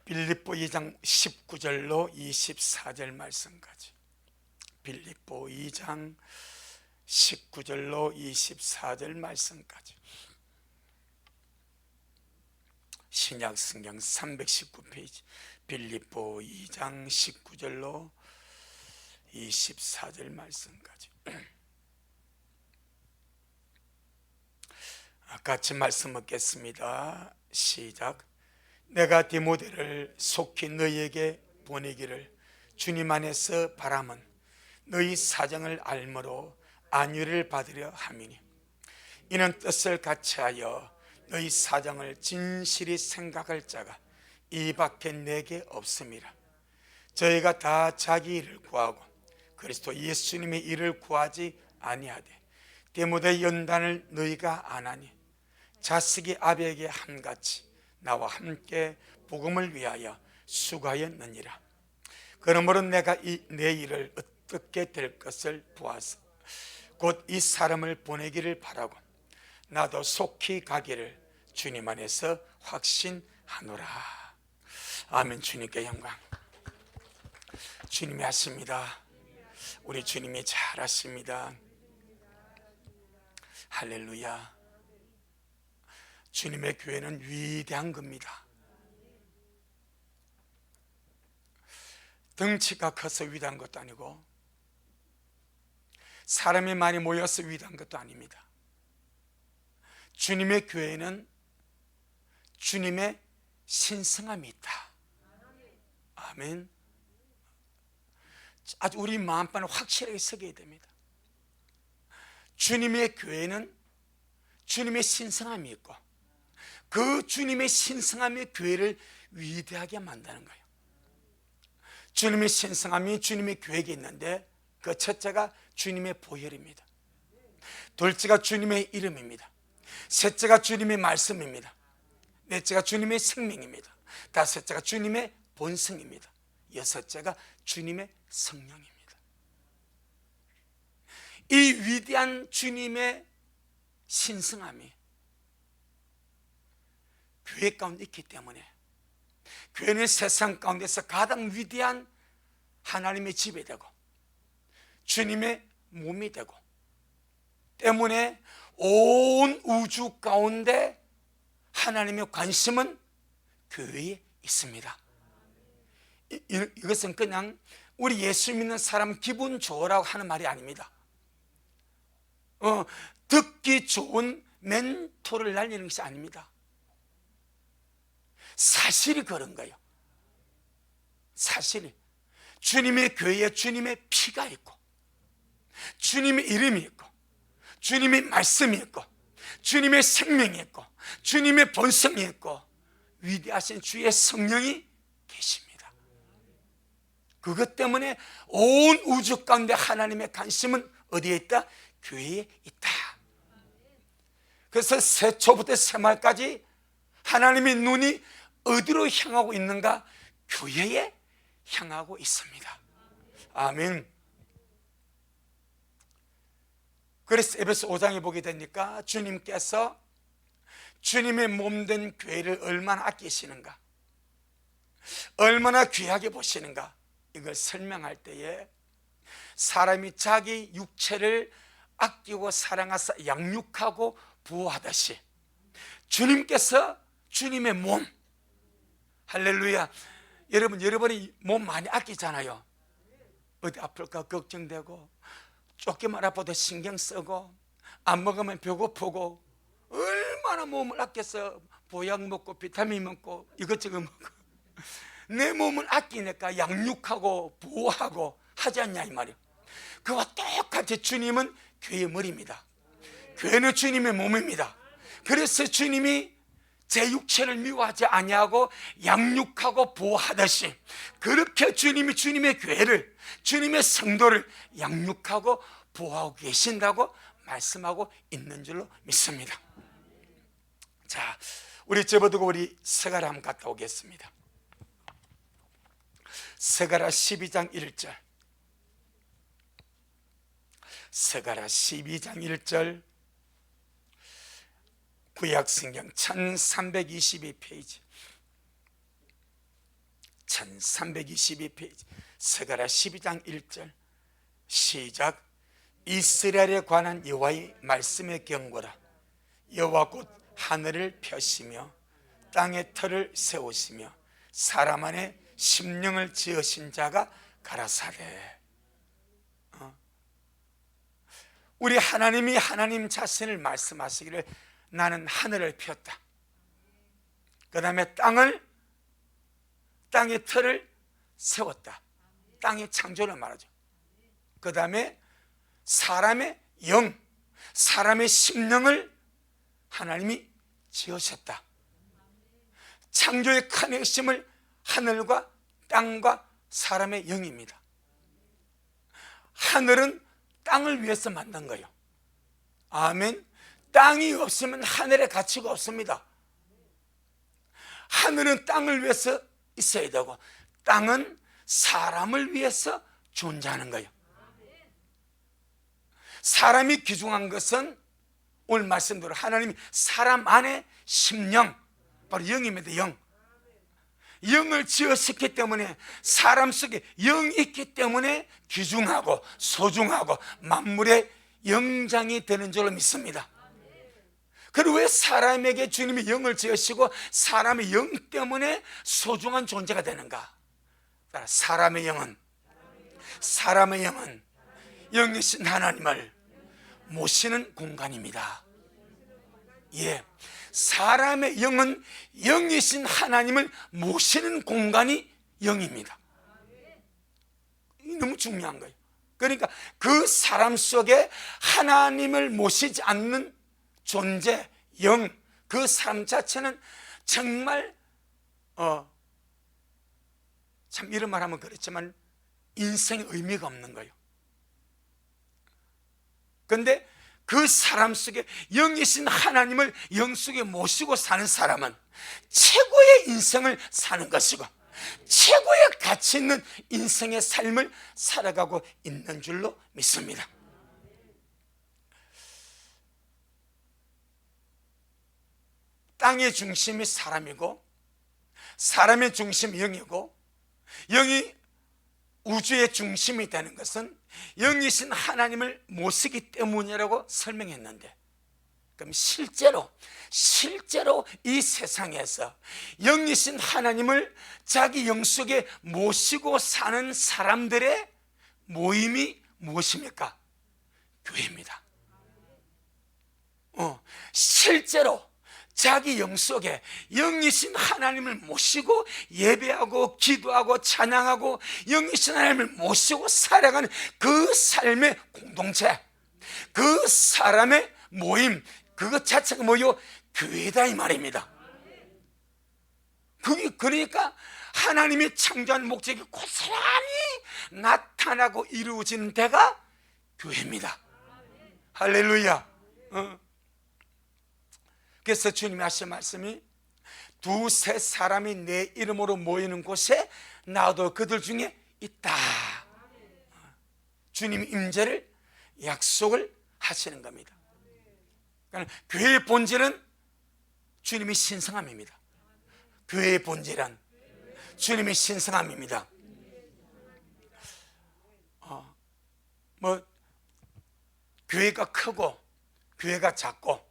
빌립보 2장 19절로 24절 말씀까지. 빌립보 2장 19절로 24절 말씀까지. 신약 성경 319페이지 빌립보 2장 19절로 24절 말씀까지. 같이 말씀 얻겠습니다. 시작. 내가 디모데를 속히 너희에게 보내기를 주님 안에서 바람은 너희 사정을 알므로 안위를 받으려 함이니, 이는 뜻을 같이하여 너희 사정을 진실히 생각할 자가 이 밖에 내게 없음이라. 저희가 다 자기 일을 구하고 그리스도 예수님의 일을 구하지 아니하되 디모데 연단을 너희가 안 하니 자식이 아비에게 함같이 나와 함께 복음을 위하여 수고하였느니라. 그러므로 내가 내 일을 어떻게 될 것을 보아서 곧 이 사람을 보내기를 바라고 나도 속히 가기를 주님 안에서 확신하노라. 아멘. 주님께 영광. 주님이 하십니다. 우리 주님이 잘하십니다. 할렐루야. 주님의 교회는 위대한 겁니다. 덩치가 커서 위대한 것도 아니고 사람이 많이 모여서 위대한 것도 아닙니다. 주님의 교회는 주님의 신성함이 있다. 아멘. 아주 우리 마음판을 확실하게 새겨야 됩니다. 주님의 교회는 주님의 신성함이 있고 그 주님의 신성함의 교회를 위대하게 만드는 거예요. 주님의 신성함이 주님의 교회에 있는데 그 첫째가 주님의 보혈입니다. 둘째가 주님의 이름입니다. 셋째가 주님의 말씀입니다. 넷째가 주님의 생명입니다. 다섯째가 주님의 본성입니다. 여섯째가 주님의 성령입니다. 이 위대한 주님의 신성함이 교회 가운데 있기 때문에 교회는 세상 가운데서 가장 위대한 하나님의 집이 되고 주님의 몸이 되고 때문에 온 우주 가운데 하나님의 관심은 교회에 있습니다. 이것은 그냥 우리 예수 믿는 사람 기분 좋으라고 하는 말이 아닙니다. 듣기 좋은 멘토를 날리는 것이 아닙니다. 사실이 그런 거예요. 사실이 주님의 교회에 주님의 피가 있고 주님의 이름이 있고 주님의 말씀이 있고 주님의 생명이 있고 주님의 본성이 있고 위대하신 주의 성령이 계십니다. 그것 때문에 온 우주 가운데 하나님의 관심은 어디에 있다? 교회에 있다. 그래서 새초부터 새말까지 하나님의 눈이 어디로 향하고 있는가? 교회에 향하고 있습니다. 아멘. 그래서 에베소 5장에 보게 되니까 주님께서 주님의 몸된 교회를 얼마나 아끼시는가, 얼마나 귀하게 보시는가, 이걸 설명할 때에 사람이 자기 육체를 아끼고 사랑하사 양육하고 보호하듯이 주님께서 주님의 몸, 할렐루야. 여러분이 몸 많이 아끼잖아요. 어디 아플까 걱정되고 조금만 아파도 신경 쓰고 안 먹으면 배고프고 얼마나 몸을 아껴서 보약 먹고 비타민 먹고 이것저것 먹고 내 몸을 아끼니까 양육하고 보호하고 하지 않냐 이 말이에요. 그와 똑같이 주님은 교회의 머리입니다. 교회는 주님의 몸입니다. 그래서 주님이 제 육체를 미워하지 아니하고 양육하고 보호하듯이 그렇게 주님이 주님의 교회를, 주님의 성도를 양육하고 보호하고 계신다고 말씀하고 있는 줄로 믿습니다. 자, 우리 접어두고 우리 스가랴 한번 갔다 오겠습니다. 스가랴 12장 1절, 스가랴 12장 1절, 구약성경 1322페이지. 1322페이지 스가랴 12장 1절 시작. 이스라엘에 관한 여호와의 말씀의 경고라. 여호와 곧 하늘을 펴시며 땅의 터를 세우시며 사람 안에 심령을 지으신 자가 가라사대. 우리 하나님이 하나님 자신을 말씀하시기를 나는 하늘을 폈다. 그 다음에 땅의 터를 세웠다. 땅의 창조를 말하죠. 그 다음에 사람의 영, 사람의 심령을 하나님이 지으셨다. 창조의 큰 핵심을 하늘과 땅과 사람의 영입니다. 하늘은 땅을 위해서 만든 거예요. 아멘. 땅이 없으면 하늘의 가치가 없습니다. 하늘은 땅을 위해서 있어야 되고 땅은 사람을 위해서 존재하는 거예요. 사람이 귀중한 것은 오늘 말씀대로 하나님이 사람 안에 심령, 바로 영입니다. 영을 지으셨기 때문에 사람 속에 영이 있기 때문에 귀중하고 소중하고 만물의 영장이 되는 줄로 믿습니다. 그리고 왜 사람에게 주님이 영을 지으시고 사람의 영 때문에 소중한 존재가 되는가? 사람의 영은 영이신 하나님을 모시는 공간입니다. 예, 사람의 영은 영이신 하나님을 모시는 공간이 영입니다. 너무 중요한 거예요. 그러니까 그 사람 속에 하나님을 모시지 않는 존재, 영, 그 사람 자체는 정말 참 이런 말 하면 그렇지만 인생에 의미가 없는 거예요. 그런데 그 사람 속에 영이신 하나님을 영 속에 모시고 사는 사람은 최고의 인생을 사는 것이고 최고의 가치 있는 인생의 삶을 살아가고 있는 줄로 믿습니다. 땅의 중심이 사람이고 사람의 중심이 영이고 영이 우주의 중심이 되는 것은 영이신 하나님을 모시기 때문이라고 설명했는데, 그럼 실제로 이 세상에서 영이신 하나님을 자기 영 속에 모시고 사는 사람들의 모임이 무엇입니까? 교회입니다. 실제로 자기 영 속에 영이신 하나님을 모시고 예배하고 기도하고 찬양하고 영이신 하나님을 모시고 살아가는 그 삶의 공동체, 그 사람의 모임, 그것 자체가 뭐요? 교회다 이 말입니다. 그러니까 하나님이 창조한 목적이 고스란히 나타나고 이루어지는 데가 교회입니다. 할렐루야. 그래서 주님이 하신 말씀이 두세 사람이 내 이름으로 모이는 곳에 나도 그들 중에 있다. 주님이 임재를 약속을 하시는 겁니다. 그러니까 교회의 본질은 주님의 신성함입니다. 교회의 본질은 주님의 신성함입니다. 교회가 크고 교회가 작고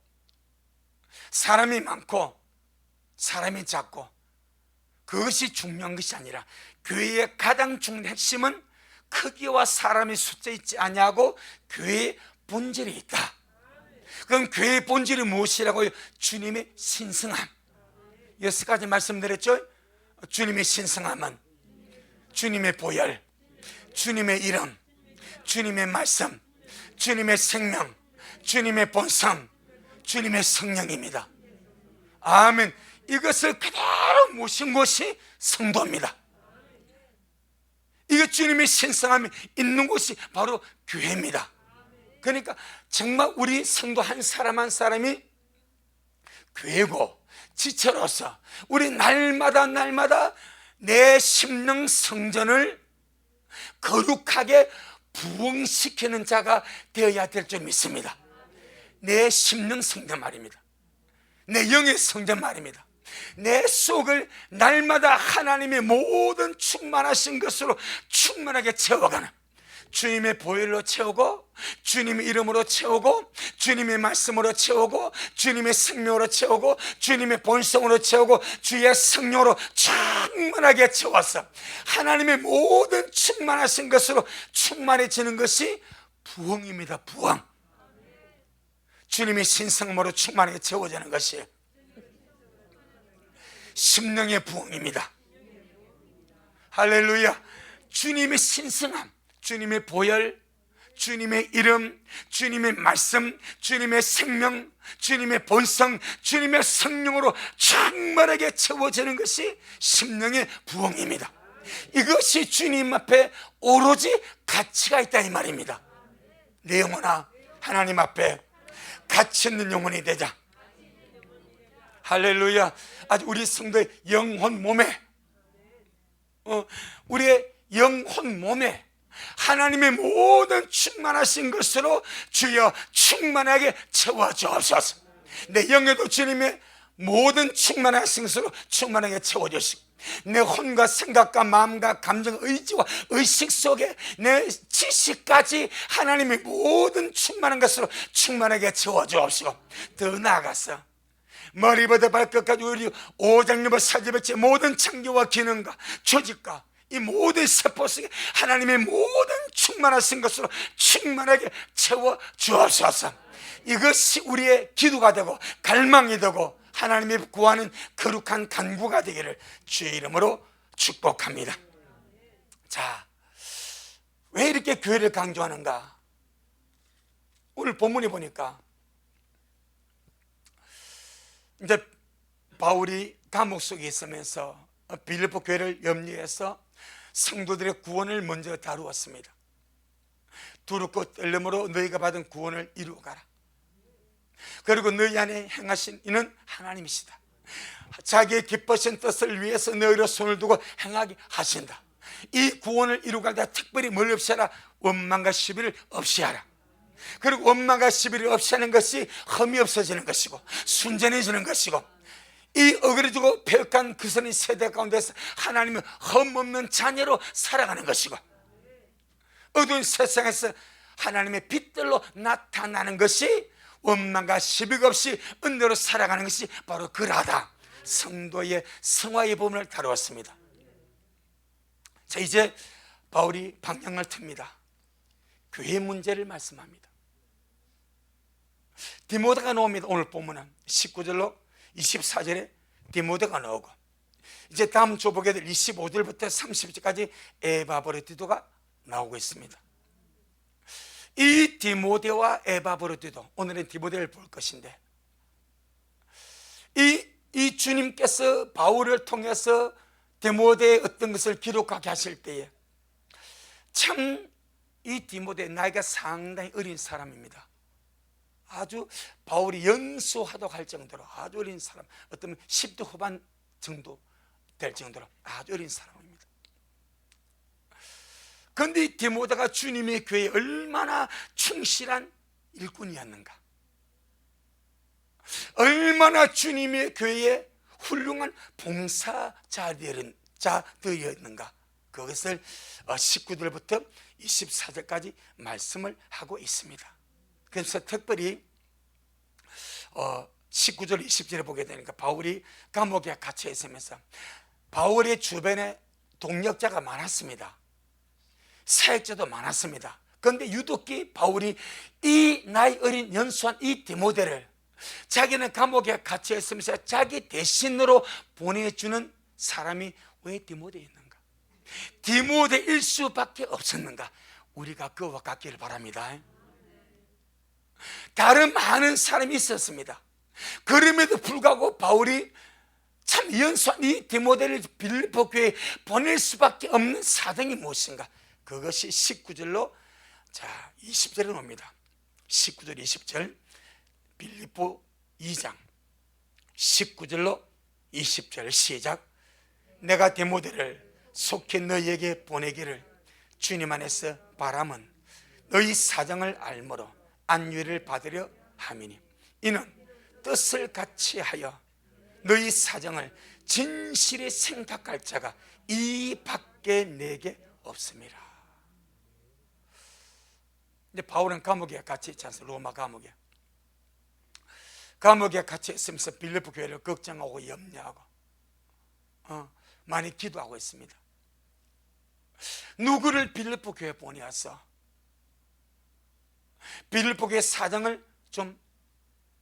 사람이 많고 사람이 작고 그것이 중요한 것이 아니라 교회의 가장 중요한 핵심은 크기와 사람의 숫자 있지 아니하고 교회의 본질이 있다. 그럼 교회의 본질이 무엇이라고요? 주님의 신성함. 6가지 말씀드렸죠? 주님의 신성함은 주님의 보혈, 주님의 이름, 주님의 말씀, 주님의 생명, 주님의 본성, 주님의 성령입니다. 아멘. 이것을 그대로 모신 곳이 성도입니다. 이게 주님의 신성함이 있는 곳이 바로 교회입니다. 그러니까 정말 우리 성도 한 사람 한 사람이 교회고 지체로서 우리 날마다 내 심령 성전을 거룩하게 부흥시키는 자가 되어야 될 줄 믿습니다. 내 심령 성전 말입니다. 내 영의 성전 말입니다. 내 속을 날마다 하나님의 모든 충만하신 것으로 충만하게 채워가는, 주님의 보혈로 채우고, 주님의 이름으로 채우고, 주님의 말씀으로 채우고, 주님의 생명으로 채우고, 주님의 본성으로 채우고, 주의 성령으로 충만하게 채워서 하나님의 모든 충만하신 것으로 충만해지는 것이 부흥입니다. 부흥. 주님의 신성모로 충만하게 채워지는 것이 심령의 부흥입니다. 할렐루야. 주님의 신성함, 주님의 보혈, 주님의 이름, 주님의 말씀, 주님의 생명, 주님의 본성, 주님의 성령으로 충만하게 채워지는 것이 심령의 부흥입니다. 이것이 주님 앞에 오로지 가치가 있다 이 말입니다. 내 영혼아, 하나님 앞에 가치 있는 영혼이 되자. 할렐루야. 아주 우리 성도의 영혼 몸에, 우리의 영혼 몸에 하나님의 모든 충만하신 것으로 주여 충만하게 채워주옵소서. 내 영에도 주님의 모든 충만하신 것으로 충만하게 채워주시고, 내 혼과 생각과 마음과 감정, 의지와 의식 속에 내 지식까지 하나님의 모든 충만한 것으로 충만하게 채워주옵시고, 더 나아가서 머리부터 발끝까지 우리 오장육부 사지백체 모든 창조와 기능과 조직과 이 모든 세포 속에 하나님의 모든 충만하신 것으로 충만하게 채워주옵소서. 이것이 우리의 기도가 되고 갈망이 되고 하나님이 구하는 거룩한 간구가 되기를 주의 이름으로 축복합니다. 자, 왜 이렇게 교회를 강조하는가? 오늘 본문에 보니까 이제 바울이 감옥 속에 있으면서 빌립보 교회를 염려해서 성도들의 구원을 먼저 다루었습니다. 두렵고 떨림으로 너희가 받은 구원을 이루어가라. 그리고 너희 안에 행하신 이는 하나님이시다. 자기의 기쁘신 뜻을 위해서 너희로 손을 두고 행하게 하신다. 이 구원을 이루어가다 특별히 뭘 없이 하라? 원망과 시비를 없이 하라. 그리고 원망과 시비를 없이 하는 것이 흠이 없어지는 것이고 순전해지는 것이고, 이 어그러지고 폐역한 그선의 세대 가운데서 하나님의 흠없는 자녀로 살아가는 것이고, 어두운 세상에서 하나님의 빛들로 나타나는 것이 원망과 시비가 없이 은혜로 살아가는 것이 바로 그러하다. 성도의 성화의 부분을 다루었습니다. 자, 이제 바울이 방향을 틉니다. 교회 문제를 말씀합니다. 디모데가 나옵니다. 오늘 본문은 19절로 24절에 디모데가 나오고, 이제 다음 주 보게 될 25절부터 30절까지 에바브로디도가 나오고 있습니다. 이 디모데와 에바브로디도, 오늘은 디모데를 볼 것인데, 이 주님께서 바울을 통해서 디모데의 어떤 것을 기록하게 하실 때에 참 이 디모데 나이가 상당히 어린 사람입니다. 아주 바울이 연수하도록 할 정도로 아주 어린 사람, 어떤 10대 후반 정도 될 정도로 아주 어린 사람입니다. 그런데 이 디모데가 주님의 교회에 얼마나 충실한 일꾼이었는가, 얼마나 주님의 교회에 훌륭한 봉사자들이었는가, 그것을 19절부터 24절까지 말씀을 하고 있습니다. 그래서 특별히 19절 20절에 보게 되니까 바울이 감옥에 갇혀 있으면서 바울의 주변에 동력자가 많았습니다. 사역자도 많았습니다. 그런데 유독히 바울이 이 나이 어린 연수한 이 디모데를, 자기는 감옥에 갇혀 있으면서 자기 대신으로 보내주는 사람이 왜 디모데였는가? 디모데일 수밖에 없었는가? 우리가 그와 같기를 바랍니다. 다른 많은 사람이 있었습니다. 그럼에도 불구하고 바울이 참 연수한 이 디모데를 빌립보 교회에 보낼 수밖에 없는 사정이 무엇인가? 그것이 19절로 20절에 옵니다. 19절 20절 빌립보 2장 19절로 20절 시작. 내가 디모데를 속히 너희에게 보내기를 주님 안에서 바람은 너희 사정을 알므로 안위를 받으려 함이니, 이는 뜻을 같이 하여 너희 사정을 진실히 생각할 자가 이 밖에 내게 없습니다. 근데 바울은 감옥에 같이 있지 않습니까? 로마 감옥에 같이 있으면서 빌립보 교회를 걱정하고 염려하고 많이 기도하고 있습니다. 누구를 빌립보 교회에 보내어서 빌립보 교회 사정을 좀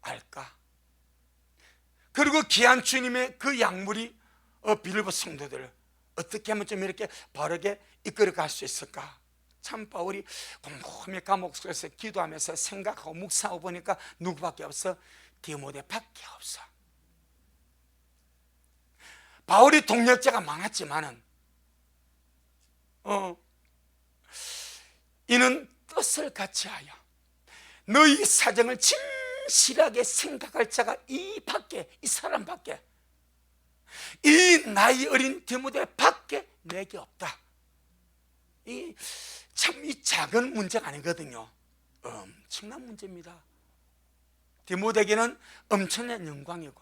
알까? 그리고 귀한 주님의 그 약물이 빌립보 성도들을 어떻게 하면 좀 이렇게 바르게 이끌어갈 수 있을까? 참 바울이 곰곰이 감옥 속에서 기도하면서 생각하고 묵상하고 보니까 누구밖에 없어? 디모데밖에 없어. 바울이 동력자가 많았지만은 이는 뜻을 같이하여 너희 사정을 진실하게 생각할 자가 이 밖에, 이 사람 밖에, 이 나이 어린 디모데 밖에 내게 없다. 참 이 작은 문제가 아니거든요. 엄청난 문제입니다. 디모데에게는 엄청난 영광이고,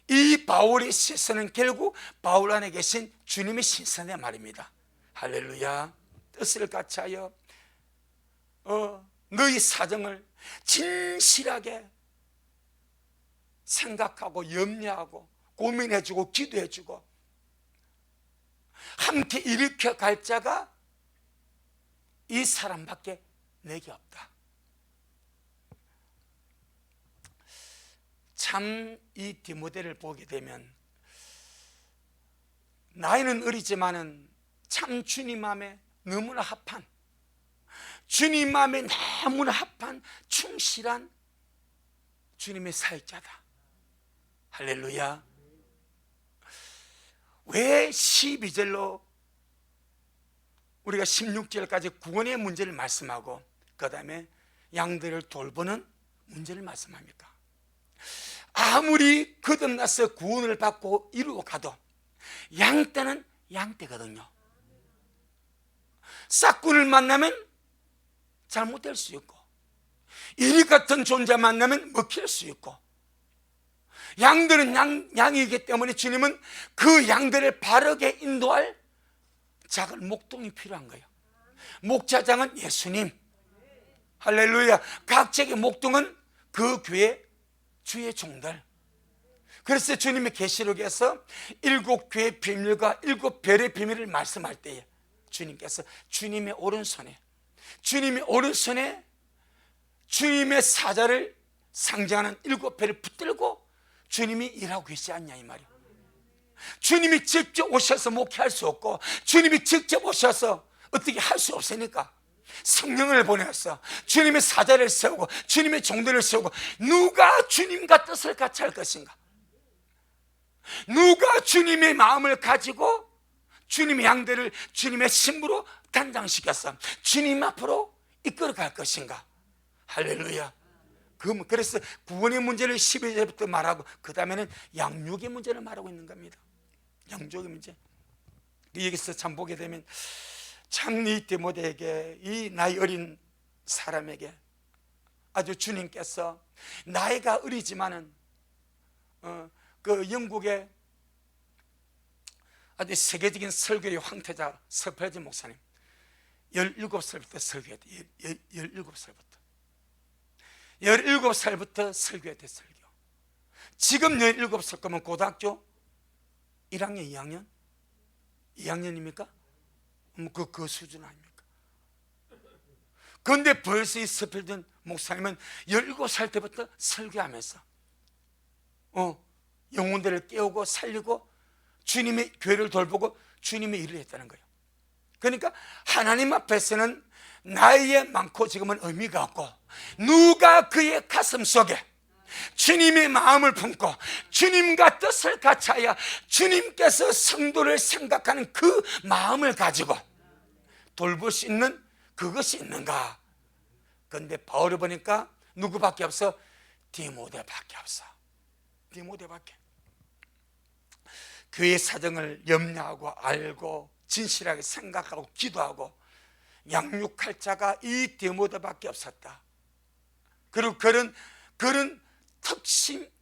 이 바울의 시선은 결국 바울 안에 계신 주님의 시선의 말입니다. 할렐루야. 뜻을 같이하여 너희 사정을 진실하게 생각하고 염려하고 고민해주고 기도해주고 함께 일으켜 갈 자가 이 사람밖에 내게 없다. 참 이 디모데를 보게 되면 나이는 어리지만은 참 주님 마음에 너무나 합한, 주님 마음에 너무나 합한 충실한 주님의 사역자다. 할렐루야. 왜 12절로 우리가 16절까지 구원의 문제를 말씀하고 그 다음에 양들을 돌보는 문제를 말씀합니까? 아무리 거듭나서 구원을 받고 이루어 가도 양떼는 양떼거든요. 싹꾼을 만나면 잘못될 수 있고, 이리 같은 존재 만나면 먹힐 수 있고, 양들은 양이기 때문에 주님은 그 양들을 바르게 인도할 작은 목동이 필요한 거예요. 목자장은 예수님. 할렐루야. 각적의 목동은 그 교회 주의 종들. 그래서 주님의 계시록에서 7교회의 비밀과 7별의 비밀을 말씀할 때에 주님께서 주님의 오른손에 주님의 사자를 상징하는 7별을 붙들고 주님이 일하고 계시지 않냐 이 말이에요. 주님이 직접 오셔서 목회할 수 없고, 주님이 직접 오셔서 어떻게 할 수 없으니까 성령을 보내서 주님의 사자를 세우고 주님의 종들을 세우고, 누가 주님과 뜻을 같이 할 것인가? 누가 주님의 마음을 가지고 주님의 양들을 주님의 신부로 단장시켜서 주님 앞으로 이끌어갈 것인가? 할렐루야. 그래서 구원의 문제를 12절부터 말하고 그 다음에는 양육의 문제를 말하고 있는 겁니다. 양육의 문제. 여기서 참 보게 되면 참 이 디모데에게, 이 나이 어린 사람에게 아주 주님께서 나이가 어리지만은 그 영국의 아주 세계적인 설교의 황태자 서프라지 목사님 17살부터 설교했대. 17살부터 설교했대. 설교. 지금 17살 거면 고등학교 1학년, 2학년? 2학년입니까? 그 수준 아닙니까? 그런데 벌써 이 스필든 목사님은 17살 때부터 설교하면서 영혼들을 깨우고 살리고 주님의 교회를 돌보고 주님의 일을 했다는 거예요. 그러니까 하나님 앞에서는 나이에 많고 지금은 의미가 없고, 누가 그의 가슴 속에 주님의 마음을 품고 주님과 뜻을 같이하여 주님께서 성도를 생각하는 그 마음을 가지고 돌볼 수 있는 그것이 있는가? 그런데 바울을 보니까 누구밖에 없어? 디모데밖에 없어. 디모데밖에. 교회 사정을 염려하고 알고 진실하게 생각하고 기도하고 양육할 자가 이 디모데밖에 없었다. 그리고 그런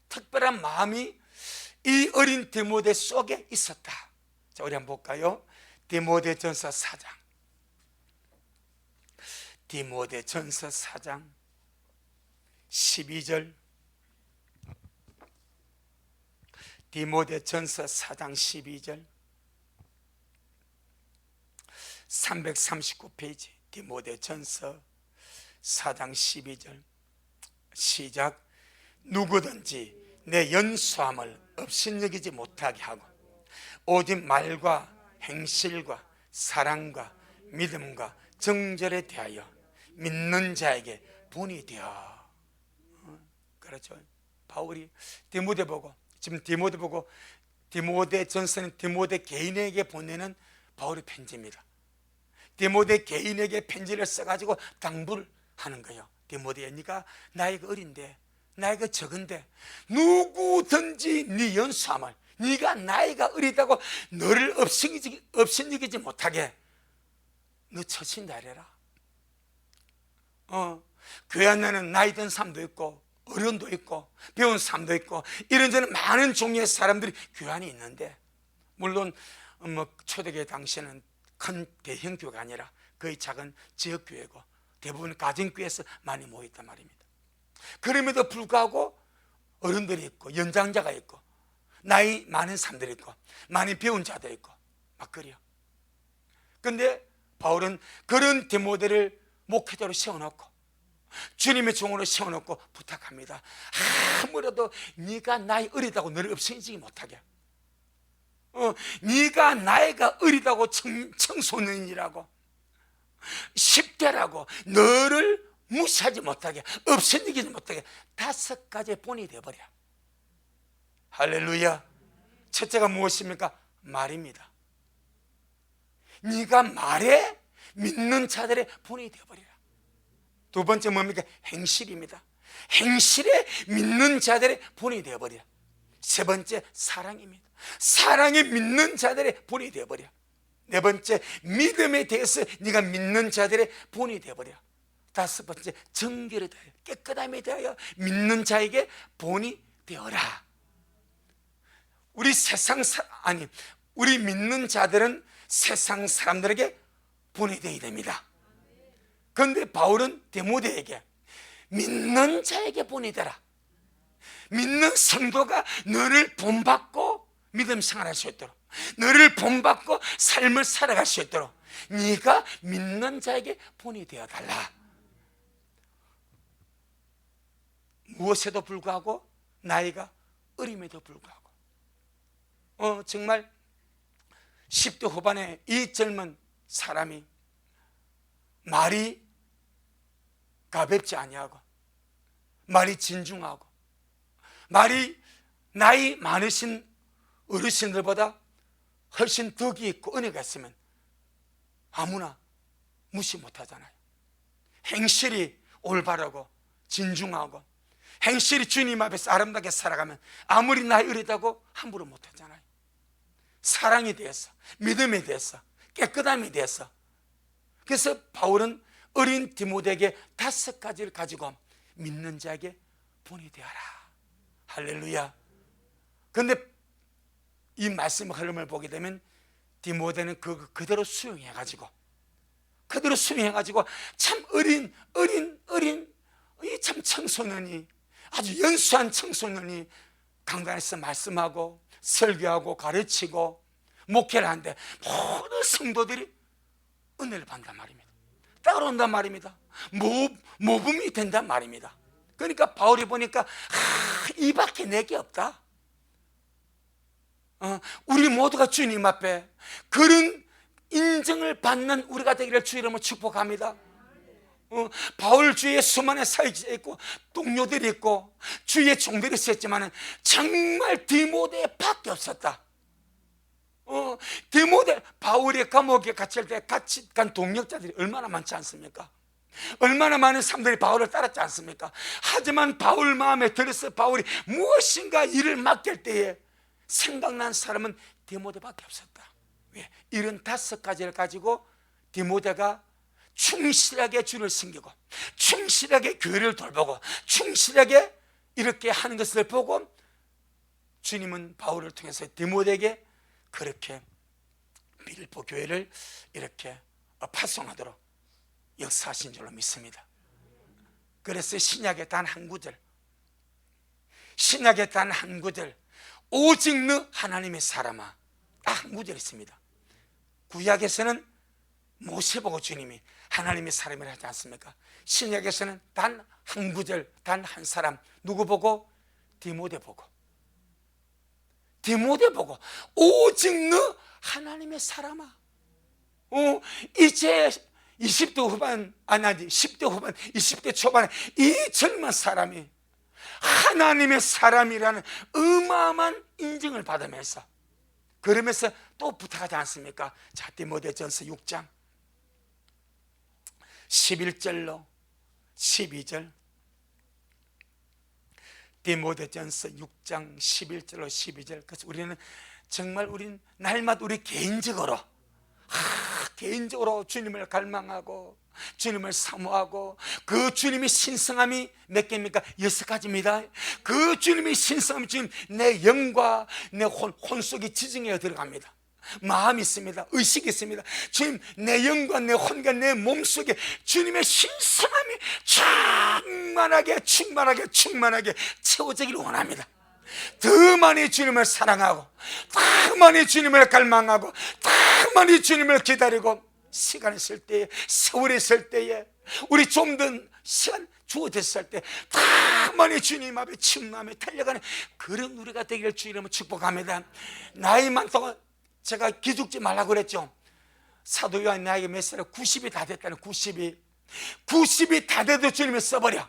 특별한 마음이 이 어린 디모데 속에 있었다. 자, 우리 한번 볼까요? 디모데전서 4장. 디모데전서 4장 12절. 디모데전서 4장 12절. 339페이지 디모데전서 4장 12절 시작. 누구든지 내 연수함을 업신여기지 못하게 하고 오직 말과 행실과 사랑과 믿음과 정절에 대하여 믿는 자에게 본이 되어. 그렇죠. 바울이 디모데 보고, 지금 디모데 보고, 디모데 전서는 디모데 개인에게 보내는 바울의 편지입니다. 디모데 개인에게 편지를 써가지고 당부를 하는 거예요. 디모데야, 네가 나이가 어린데, 나이가 적은데 누구든지 네 연수함을, 네가 나이가 어리다고 너를 업신여기지 못하게 너 처신다 해라. 교회 안에는 나이 든 사람도 있고 어른도 있고 배운 사람도 있고 이런저런 많은 종류의 사람들이 교회 안에 있는데, 물론 초대교회 당시에는 큰 대형 교회가 아니라 거의 작은 지역교회고 대부분 가정교회에서 많이 모였단 말입니다. 그럼에도 불구하고 어른들이 있고 연장자가 있고 나이 많은 사람들이 있고 많이 배운 자도 있고 막 그래요. 근데 바울은 그런 디모데를 목회자로 세워놓고 주님의 종으로 세워놓고 부탁합니다. 아무래도 네가 나이 어리다고 너를 업신여기지 못하게, 네가 나이가 어리다고 청소년이라고 10대라고 너를 무시하지 못하게, 업신여기지 못하게 5가지 본이 되어버려. 할렐루야. 첫째가 무엇입니까? 말입니다. 네가 말에 믿는 자들의 본이 되어버리라. 두 번째 뭡니까? 행실입니다. 행실에 믿는 자들의 본이 되어버리라. 세 번째 사랑입니다. 사랑에 믿는 자들의 본이 되어버려. 네 번째 믿음에 대해서 네가 믿는 자들의 본이 되어버려. 다섯 번째 정결에 대하여, 깨끗함에 대하여 믿는 자에게 본이 되어라. 우리 믿는 자들은 세상 사람들에게 본이 되어야 됩니다. 그런데 바울은 디모데에게 믿는 자에게 본이 되라. 믿는 성도가 너를 본받고 믿음 생활할 수 있도록, 너를 본받고 삶을 살아갈 수 있도록 네가 믿는 자에게 본이 되어달라. 무엇에도 불구하고 나이가 어림에도 불구하고 정말 10대 후반에 이 젊은 사람이 말이 가볍지 아니하고 말이 진중하고 말이 나이 많으신 어르신들보다 훨씬 덕이 있고 은혜가 있으면 아무나 무시 못하잖아요. 행실이 올바르고 진중하고 행실이 주님 앞에서 아름답게 살아가면 아무리 나이 어리다고 함부로 못하잖아요. 사랑에 대해서, 믿음에 대해서, 깨끗함에 대해서. 그래서 바울은 어린 디모데에게 5가지를 가지고 믿는 자에게 본이 되어라. 할렐루야. 그런데 이 말씀의 흐름을 보게 되면 디모데는 그대로 수용해가지고 참 어린 이 참 청소년이, 아주 연수한 청소년이 강단에서 말씀하고 설교하고 가르치고 목회를 하는데 모든 성도들이 은혜를 받는단 말입니다. 따라온단 말입니다. 모범이 된단 말입니다. 그러니까 바울이 보니까 이밖에 내게 없다. 우리 모두가 주님 앞에 그런 인정을 받는 우리가 되기를 주 이름으로 축복합니다. 바울 주위에 수많은 사역자가 있고 동료들이 있고 주위에 종들이 있었지만 정말 디모데밖에 없었다. 디모데, 바울이 감옥에 갇힐 때 같이 간 동역자들이 얼마나 많지 않습니까? 얼마나 많은 사람들이 바울을 따랐지 않습니까? 하지만 바울 마음에 들어서 바울이 무엇인가 일을 맡길 때에 생각난 사람은 디모데밖에 없었다. 왜? 이런 5가지를 가지고 디모데가 충실하게 주를 섬기고 충실하게 교회를 돌보고 충실하게 이렇게 하는 것을 보고 주님은 바울을 통해서 디모데에게 그렇게 빌립보 교회를 이렇게 파송하도록 역사하신 줄로 믿습니다. 그래서 신약의 단 한 구절, 신약의 단 한 구절, 오직 너 하나님의 사람아, 딱 한 구절 있습니다. 구약에서는 모세 보고 주님이 하나님의 사람이라 하지 않습니까? 신약에서는 단 한 구절, 단 한 사람, 누구 보고? 디모데 보고, 디모데 보고 오직 너 하나님의 사람아. 이제 20대 후반, 아니 10대 후반, 20대 초반에 이 젊은 사람이 하나님의 사람이라는 어마어마한 인정을 받으면서, 그러면서 또 부탁하지 않습니까? 자, 디모데전서 6장 11절로 12절, 디모데전서 6장 11절로 12절. 그래서 우리는 정말 날마다 우리 개인적으로 주님을 갈망하고 주님을 사모하고, 그 주님의 신성함이 몇 개입니까? 6가지입니다. 그 주님의 신성함이 지금 내 영과 내 혼 속에 지정해 들어갑니다. 마음이 있습니다. 의식이 있습니다. 지금 내 영과 내 혼과 내 몸속에 주님의 신성함이 충만하게 채워지기를 원합니다. 더 많이 주님을 사랑하고, 더 많이 주님을 갈망하고, 더 많이 주님을 기다리고, 시간이 있을 때에, 세월이 있을 때에, 우리 좀 더 시간 주어졌을 때 더 많이 주님 앞에 충만하며 달려가는 그런 우리가 되기를 주 이름으로 축복합니다. 나이 많다고 제가 기죽지 말라고 그랬죠. 사도 요한 나이가 몇 살이야? 90이 다 됐다는, 90이 다 돼도 주님을 써버려.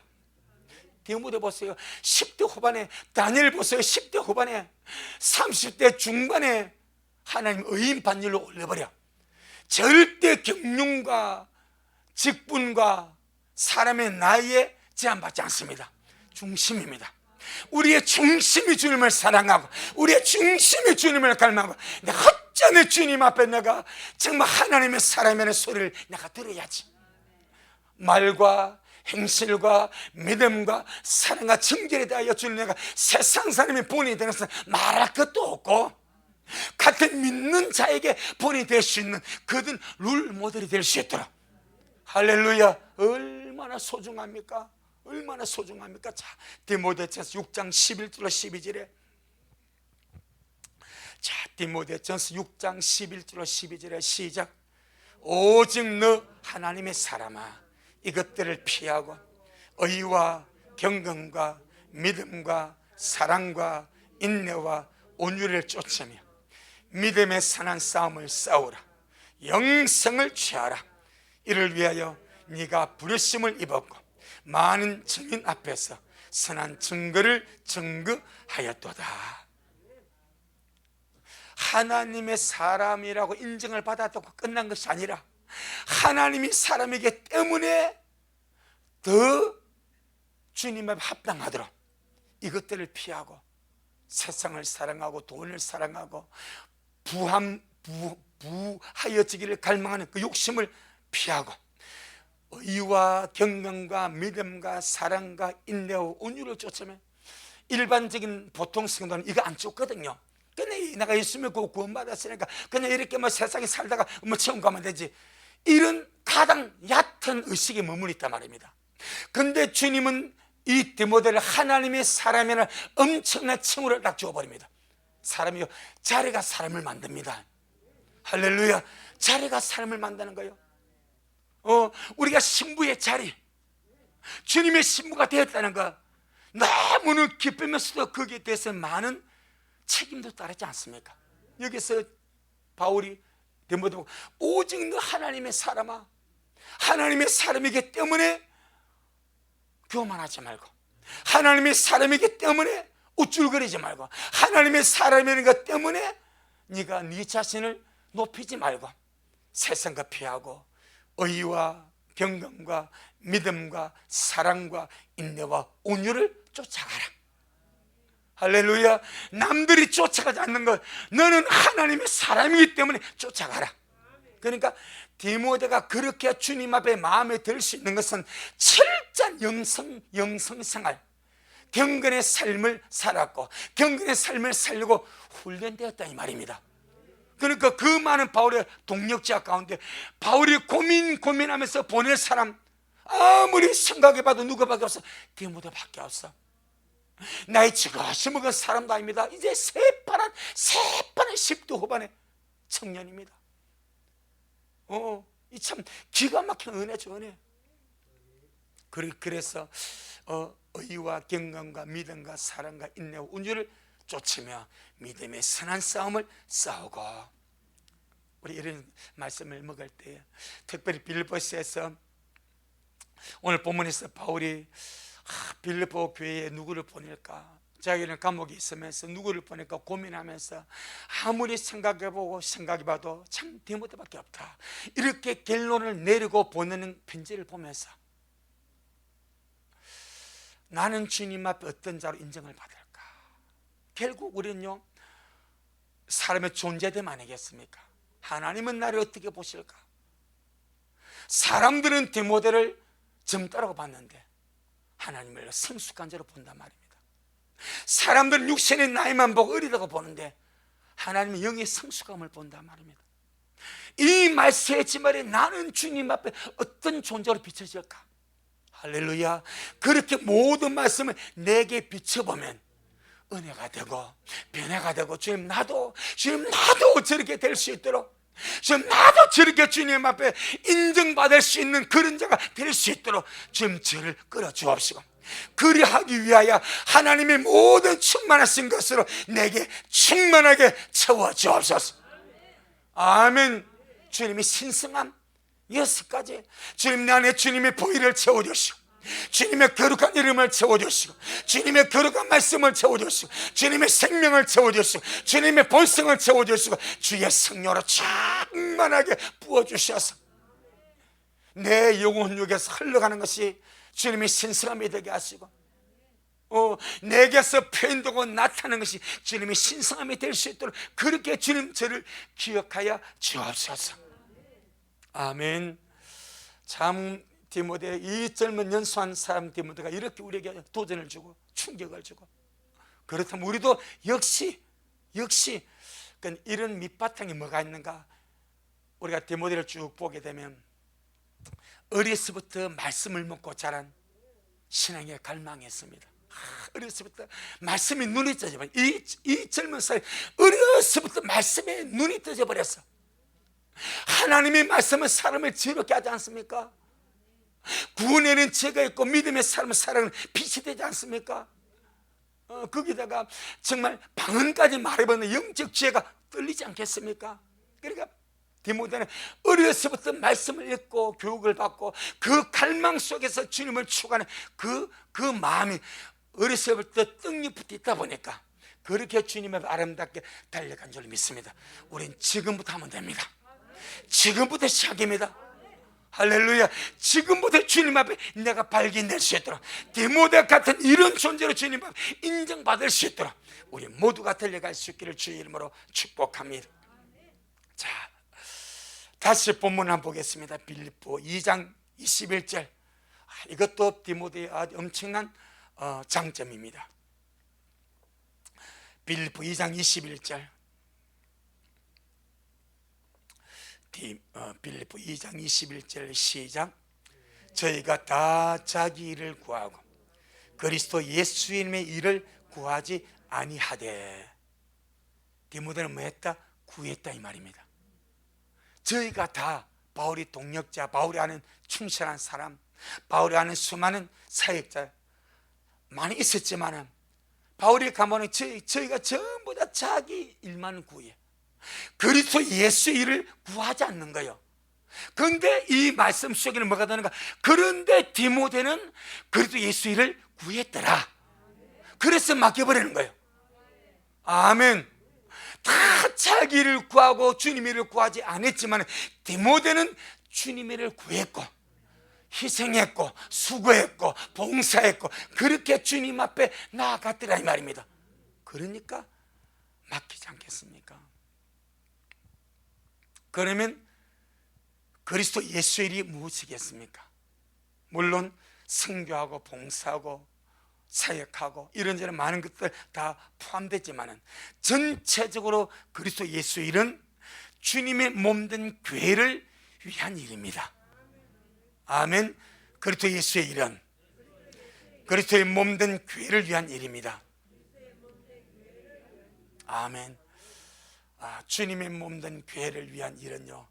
디모데 보세요. 10대 후반에, 다니엘 보세요. 10대 후반에, 30대 중반에 하나님 의인 반열로 올려버려. 절대 경륜과 직분과 사람의 나이에 제한받지 않습니다. 중심입니다. 우리의 중심이 주님을 사랑하고, 우리의 중심이 주님을 갈망하고, 내가 어쩌면 주님 앞에 내가 정말 하나님의 사람이라는 소리를 내가 들어야지. 말과 행실과 믿음과 사랑과 정결에 대하여 주님 내가 세상 사람이 본이 되는 것은 말할 것도 없고, 같은 믿는 자에게 본이 될 수 있는 그든 룰 모델이 될 수 있도록. 할렐루야. 얼마나 소중합니까? 얼마나 소중합니까? 자, 디모데전서 6장 11절로 12절에, 자, 디모데전서 6장 11절로 12절에 시작. 오직 너 하나님의 사람아, 이것들을 피하고 의와 경건과 믿음과 사랑과 인내와 온유를 쫓으며 믿음의 선한 싸움을 싸우라. 영생을 취하라. 이를 위하여 네가 부르심을 입었고 많은 증인 앞에서 선한 증거를 증거하였도다. 하나님의 사람이라고 인정을 받았다고 끝난 것이 아니라, 하나님이 사람이기 때문에 더 주님 앞에 합당하도록 이것들을 피하고, 세상을 사랑하고 돈을 사랑하고 부하여지기를 갈망하는 그 욕심을 피하고, 의와 경건과 믿음과 사랑과 인내와 온유를 쫓으면, 일반적인 보통 성도는 이거 안 쫓거든요. 그냥 내가 예수 믿고 구원받았으니까 그냥 이렇게 세상에 살다가 체험 가면 되지, 이런 가장 얕은 의식에 머물러 있단 말입니다. 근데 주님은 이 디모데를 하나님의 사람이라는 엄청난 칭호를 딱 주어버립니다. 사람이요, 자리가 사람을 만듭니다. 할렐루야. 자리가 사람을 만드는 거예요. 우리가 신부의 자리, 주님의 신부가 되었다는 거, 너무나 기쁘면서도 거기에 대해서 많은 책임도 따르지 않습니까? 여기서 바울이 디모데 보고 오직 너 하나님의 사람아, 하나님의 사람이기 때문에 교만하지 말고, 하나님의 사람이기 때문에 우쭐거리지 말고, 하나님의 사람이라는 것 때문에 네가 네 자신을 높이지 말고 세상과 피하고 의와 경건과 믿음과 사랑과 인내와 온유를 쫓아가라. 할렐루야. 남들이 쫓아가지 않는 것, 너는 하나님의 사람이기 때문에 쫓아가라. 그러니까 디모데가 그렇게 주님 앞에 마음에 들 수 있는 것은 철저한 영성생활, 경건의 삶을 살았고 경건의 삶을 살려고 훈련되었다 이 말입니다. 그러니까 그 많은 바울의 동력자 가운데 바울이 고민하면서 보낼 사람 아무리 생각해봐도 누구밖에 없어? 디모데밖에 없어. 나이 지긋이 먹은 사람도 아닙니다. 이제 새파란 10대 후반의 청년입니다. 이 참 기가 막힌 은혜죠, 은혜. 그래서 의와 경건과 믿음과 사랑과 인내와 온유를 쫓으며 믿음의 선한 싸움을 싸우고. 우리 이런 말씀을 먹을 때 특별히 빌립보서에서 오늘 본문에서 바울이 빌립보 교회에 누구를 보낼까, 자기는 감옥에 있으면서 누구를 보낼까 고민하면서 아무리 생각해보고 생각해봐도 참 디모데밖에 없다, 이렇게 결론을 내리고 보내는 편지를 보면서 나는 주님 앞에 어떤 자로 인정을 받을까? 결국 우리는요, 사람의 존재됨 아니겠습니까? 하나님은 나를 어떻게 보실까? 사람들은 디모데를 젊다라고 봤는데 하나님을 성숙한 자로 본단 말입니다. 사람들은 육신의 나이만 보고 어리다고 보는데 하나님은 영의 성숙함을 본단 말입니다. 이 말씀의 말에 나는 주님 앞에 어떤 존재로 비춰질까? 할렐루야. 그렇게 모든 말씀을 내게 비춰보면 은혜가 되고 변화가 되고 주님 나도 저렇게 될 수 있도록, 주님 나도 저렇게 주님 앞에 인정받을 수 있는 그런 자가 될 수 있도록 주님 저를 끌어주옵시고, 그리하기 위하여 하나님의 모든 충만하신 것으로 내게 충만하게 채워주옵소서. 아멘. 주님의 신성함 6가지, 주님 내 안에 주님의 보혈을 채워주시고, 주님의 거룩한 이름을 채워주시고, 주님의 거룩한 말씀을 채워주시고, 주님의 생명을 채워주시고, 주님의 본성을 채워주시고, 주의 성령으로 충만하게 부어주셔서 내 영혼 속에서 흘러가는 것이 주님의 신성함이 되게 하시고, 내게서 표현되고 나타나는 것이 주님의 신성함이 될 수 있도록 그렇게 주님 저를 기억하여 주옵소서. 아멘. 참 디모데, 이 젊은 연소한 사람 디모데가 이렇게 우리에게 도전을 주고 충격을 주고, 그렇다면 우리도 역시 이런 밑바탕이 뭐가 있는가? 우리가 디모데를 쭉 보게 되면 어려서부터 말씀을 먹고 자란 신앙에 갈망했습니다. 어려서부터 말씀이 눈이 떠져버려. 이 젊은 사람이 어려서부터 말씀에 눈이 떠져버렸어. 하나님의 말씀은 사람을 지혜롭게 하지 않습니까? 구원에는 죄가 있고 믿음의 사람은 사랑은 빛이 되지 않습니까? 거기다가 정말 방언까지 말해보는 영적 지혜가 떨리지 않겠습니까? 그러니까 디모데는 어려서부터 말씀을 읽고 교육을 받고 그 갈망 속에서 주님을 추구하는 그 마음이 어려서부터 떡잎부터 있다 보니까 그렇게 주님의 아름답게 달려간 줄 믿습니다. 우린 지금부터 하면 됩니다. 지금부터 시작입니다. 할렐루야. 지금부터 주님 앞에 내가 발견될 수 있도록, 디모데 같은 이런 존재로 주님 앞에 인정받을 수 있도록 우리 모두가 달려갈 수 있기를 주의 이름으로 축복합니다. 자, 다시 본문 한번 보겠습니다. 빌립보 2장 21절. 이것도 디모데의 아주 엄청난 장점입니다. 빌립보 2장 21절. 빌립보 2장 21절 시작. 저희가 다 자기 일을 구하고 그리스도 예수님의 일을 구하지 아니하되. 디모데는 뭐 했다? 구했다 이 말입니다. 저희가 다, 바울이 동력자, 바울이 아는 충실한 사람, 바울이 아는 수많은 사역자 많이 있었지만 바울이 가면은 저희가 전부 다 자기 일만 구해. 그리스도 예수 일을 구하지 않는 거예요. 그런데 이 말씀 속에는 뭐가 되는가? 그런데 디모데는 그리스도 예수 일을 구했더라. 그래서 맡겨버리는 거예요. 아멘. 다 자기 일을 구하고 주님 일을 구하지 않았지만 디모데는 주님 일을 구했고 희생했고 수고했고 봉사했고 그렇게 주님 앞에 나아갔더라 이 말입니다. 그러니까 맡기지 않겠습니까? 그러면 그리스도 예수 일이 무엇이겠습니까? 물론 선교하고 봉사하고 사역하고 이런저런 많은 것들 다 포함되지만은 전체적으로 그리스도 예수의 일은 주님의 몸된 교회를 위한 일입니다. 아멘. 그리스도 예수의 일은 그리스도의 몸된 교회를 위한 일입니다. 아멘. 주님의 몸된 교회를 위한 일은요,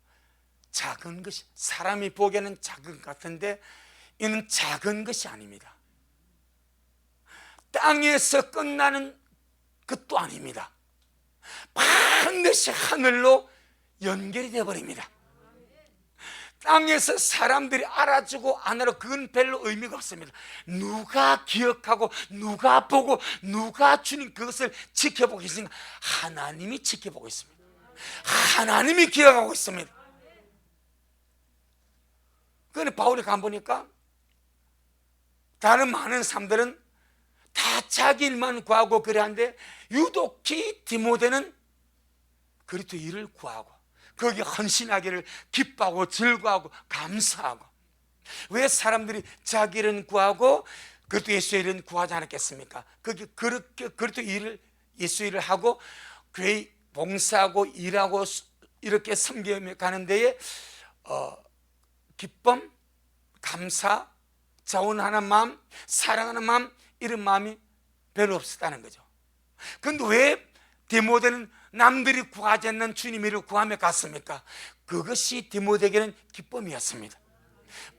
작은 것이, 사람이 보기에는 작은 것 같은데 이는 작은 것이 아닙니다. 땅에서 끝나는 것도 아닙니다. 반드시 하늘로 연결이 되어버립니다. 땅에서 사람들이 알아주고 안 알아, 그건 별로 의미가 없습니다. 누가 기억하고 누가 보고 누가 주님 그것을 지켜보고 계십니까? 하나님이 지켜보고 있습니다. 하나님이 기억하고 있습니다. 그런데 바울이 가보니까 다른 많은 사람들은 다 자기 일만 구하고 그래 하는데 유독히 디모데는 그리스도 일을 구하고 거기에 헌신하기를 기뻐하고 즐거워하고 감사하고. 왜 사람들이 자기 일은 구하고 그리스도 예수의 일은 구하지 않았겠습니까? 거기 그렇게 그리스도 일을, 예수 일을 하고 교회 봉사하고 일하고 이렇게 섬겨 가는 데에 기쁨, 감사, 자원하는 마음, 사랑하는 마음, 이런 마음이 별로 없었다는 거죠. 그런데 왜 디모데는 남들이 구하지 않는 주님 일을 구하며 갔습니까? 그것이 디모데에게는 기쁨이었습니다.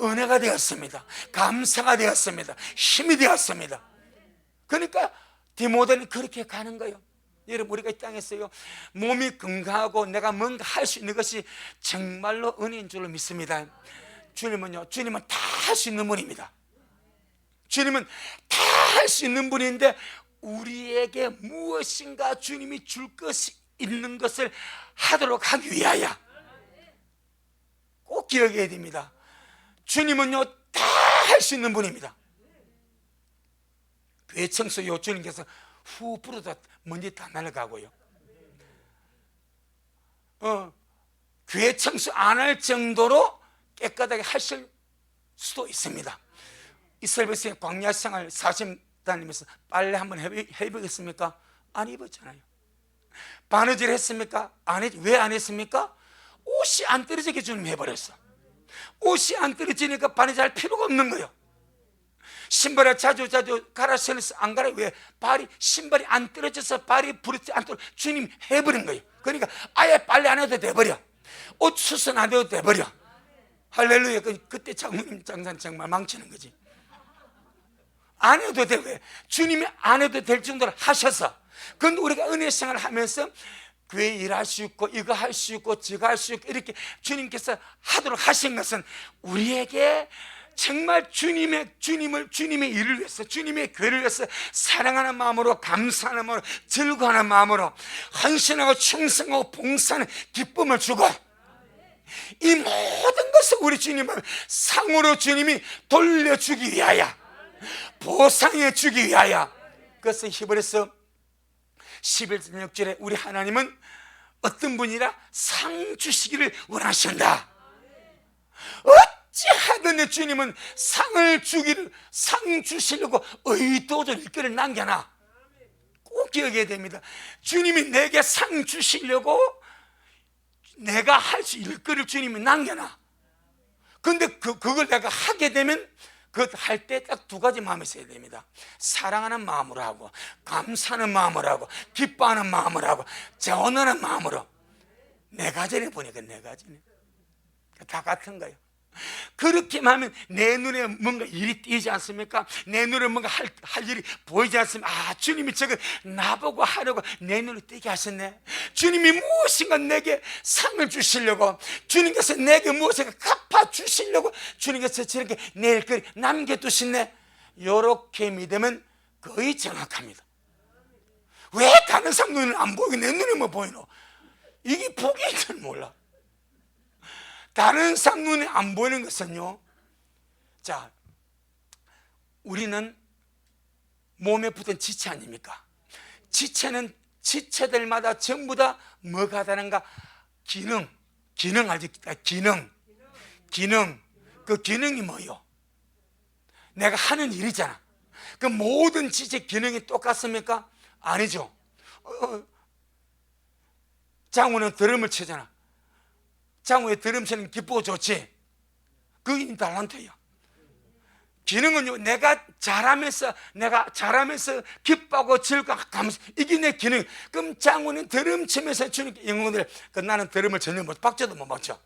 은혜가 되었습니다. 감사가 되었습니다. 힘이 되었습니다. 그러니까 디모데는 그렇게 가는 거예요. 여러분, 우리가 이 땅에서요, 몸이 건강하고 내가 뭔가 할 수 있는 것이 정말로 은혜인 줄로 믿습니다. 주님은 다 할 수 있는 분입니다. 주님은 다 할 수 있는 분인데 우리에게 무엇인가 주님이 줄 것이 있는 것을 하도록 하기 위하여 꼭 기억해야 됩니다. 주님은요, 다 할 수 있는 분입니다. 교회 청소요, 주님께서 후 불어도 먼지 다 날아가고요. 교회 청소 안 할 정도로 깨끗하게 하실 수도 있습니다. 이스라엘에서 광야 생활 40 다니면서 빨래 한번 해보겠습니까? 안 입었잖아요. 바느질 했습니까? 왜 안 했습니까? 옷이 안 떨어지게 주님 해버렸어. 옷이 안 떨어지니까 바느질 할 필요가 없는 거예요. 신발을 자주 갈아 신어서 안 갈아요. 왜? 신발이 안 떨어져서 발이 부러지지 않도록 주님 해버린 거예요. 그러니까 아예 빨래 안 해도 돼버려. 옷 수선 안 해도 돼버려. 할렐루야. 그때 장모님 장사는 정말 망치는 거지. 안 해도 돼. 왜? 주님이 안 해도 될 정도로 하셔서. 그런데 우리가 은혜 생활을 하면서 교회 일할 수 있고 이거 할 수 있고 저거 할 수 있고 이렇게 주님께서 하도록 하신 것은 우리에게 정말 주님의 일을 위해서, 주님의 교회를 위해서 사랑하는 마음으로, 감사하는 마음으로, 즐거워하는 마음으로 헌신하고 충성하고 봉사하는 기쁨을 주고, 이 모든 것을 우리 주님을 상으로 주님이 돌려주기 위하여, 보상해 주기 위하여. 그래서 히브리서 11장 6절에 우리 하나님은 어떤 분이라 상 주시기를 원하신다. 어찌하든 내 주님은 상 주시려고 의도적으로 일거리를 남겨놔. 꼭 기억해야 됩니다. 주님이 내게 상 주시려고 내가 할 수 일거리를 주님이 남겨놔. 근데 그걸 내가 하게 되면 그것 할 때 딱 두 가지 마음이 있어야 됩니다. 사랑하는 마음으로 하고, 감사하는 마음으로 하고, 기뻐하는 마음으로 하고, 자원하는 마음으로. 네 가지를 보니까 네 가지네. 다 같은 거예요. 그렇게 하면 내 눈에 뭔가 일이 띄지 않습니까? 내 눈에 뭔가 할 일이 보이지 않습니까? 주님이 저걸 나보고 하려고 내 눈에 띄게 하셨네. 주님이 무엇인가 내게 상을 주시려고, 주님께서 내게 무엇인가 갚아주시려고 주님께서 저렇게 내 일거리 남겨두셨네. 이렇게 믿으면 거의 정확합니다. 왜 다른 사람 눈은 안 보이고 내 눈에만 보이노? 이게 보기인 줄 몰라. 다른 사람 눈에 안 보이는 것은요, 자, 우리는 몸에 붙은 지체 아닙니까? 지체는 지체들마다 전부 다 뭐가 다른가? 기능 알죠? 기능. 그 기능이 뭐요? 내가 하는 일이잖아. 그 모든 지체 기능이 똑같습니까? 아니죠. 장우는 드럼을 치잖아. 장우의 드럼 치는 기쁘고 좋지. 그게 달란트야. 기능은요, 내가 잘하면서 기뻐하고 즐거워 감사, 이게 내 기능. 그럼 장우는 드럼 치면서 주님께 영혼들, 나는 드럼을 전혀 못, 박자도 못 맞춰.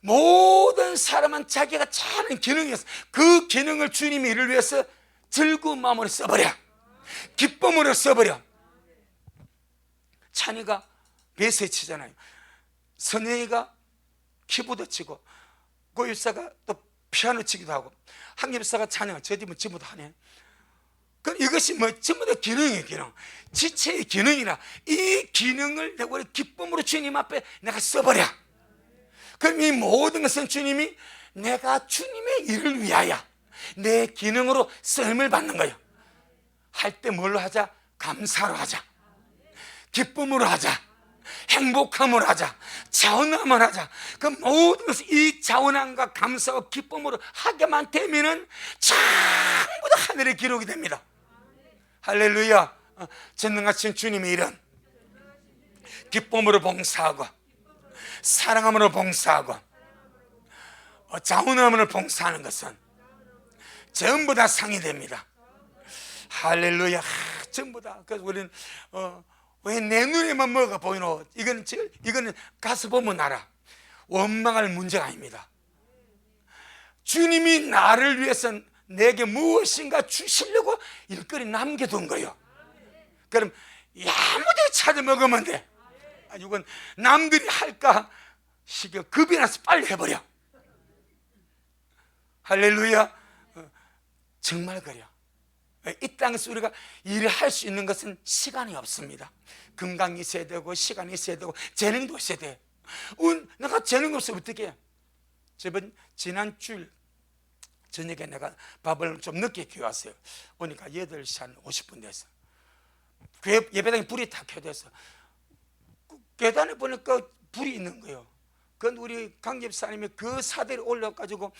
모든 사람은 자기가 잘하는 기능이 있어. 그 기능을 주님의 일을 위해서 즐거운 마음으로 써버려. 기쁨으로 써버려. 찬이가 베이스 치잖아요. 선영이가 키보드 치고, 고유사가 또 피아노 치기도 하고, 한겹사가 찬양을 저 집은 전부 다 하네. 그럼 이것이 뭐 전부 다 기능이에요. 기능, 지체의 기능이라. 이 기능을 내가 기쁨으로 주님 앞에 내가 써버려. 그럼 이 모든 것은 주님이, 내가 주님의 일을 위하여 내 기능으로 쓰임을 받는 거예요. 할 때 뭘로 하자? 감사로 하자. 기쁨으로 하자. 행복함으로 하자. 자원함을 하자. 그 모든 것을 이 자원함과 감사와 기쁨으로 하게만 되면은 전부 다 하늘의 기록이 됩니다. 할렐루야. 전능하신 주님의 일은 기쁨으로 봉사하고, 사랑함으로 봉사하고, 자원함으로 봉사하는 것은 전부 다 상이 됩니다. 할렐루야. 전부 다. 그래서 우리는 왜 내 눈에만 뭐가 보이노? 이거는 가서 보면 알아. 원망할 문제가 아닙니다. 주님이 나를 위해서 내게 무엇인가 주시려고 일거리 남겨둔 거예요. 그럼 아무데나 찾아 먹으면 돼. 이건 남들이 할까 시켜 겁이 나서 빨리 해버려. 할렐루야. 정말 그래요. 이 땅에서 우리가 일을 할 수 있는 것은 시간이 없습니다. 건강이 있어야 되고, 시간이 있어야 되고, 재능도 있어야 돼. 내가 재능 없으면 어떻게 해? 지난 주일 저녁에 내가 밥을 좀 늦게 교회 왔어요. 오니까 8시 한 50분 됐어. 교회 예배당에 불이 다 켜져서 계단에 보니까 불이 있는 거예요. 그건 우리 강 집사님이 그 사대에 올려가지고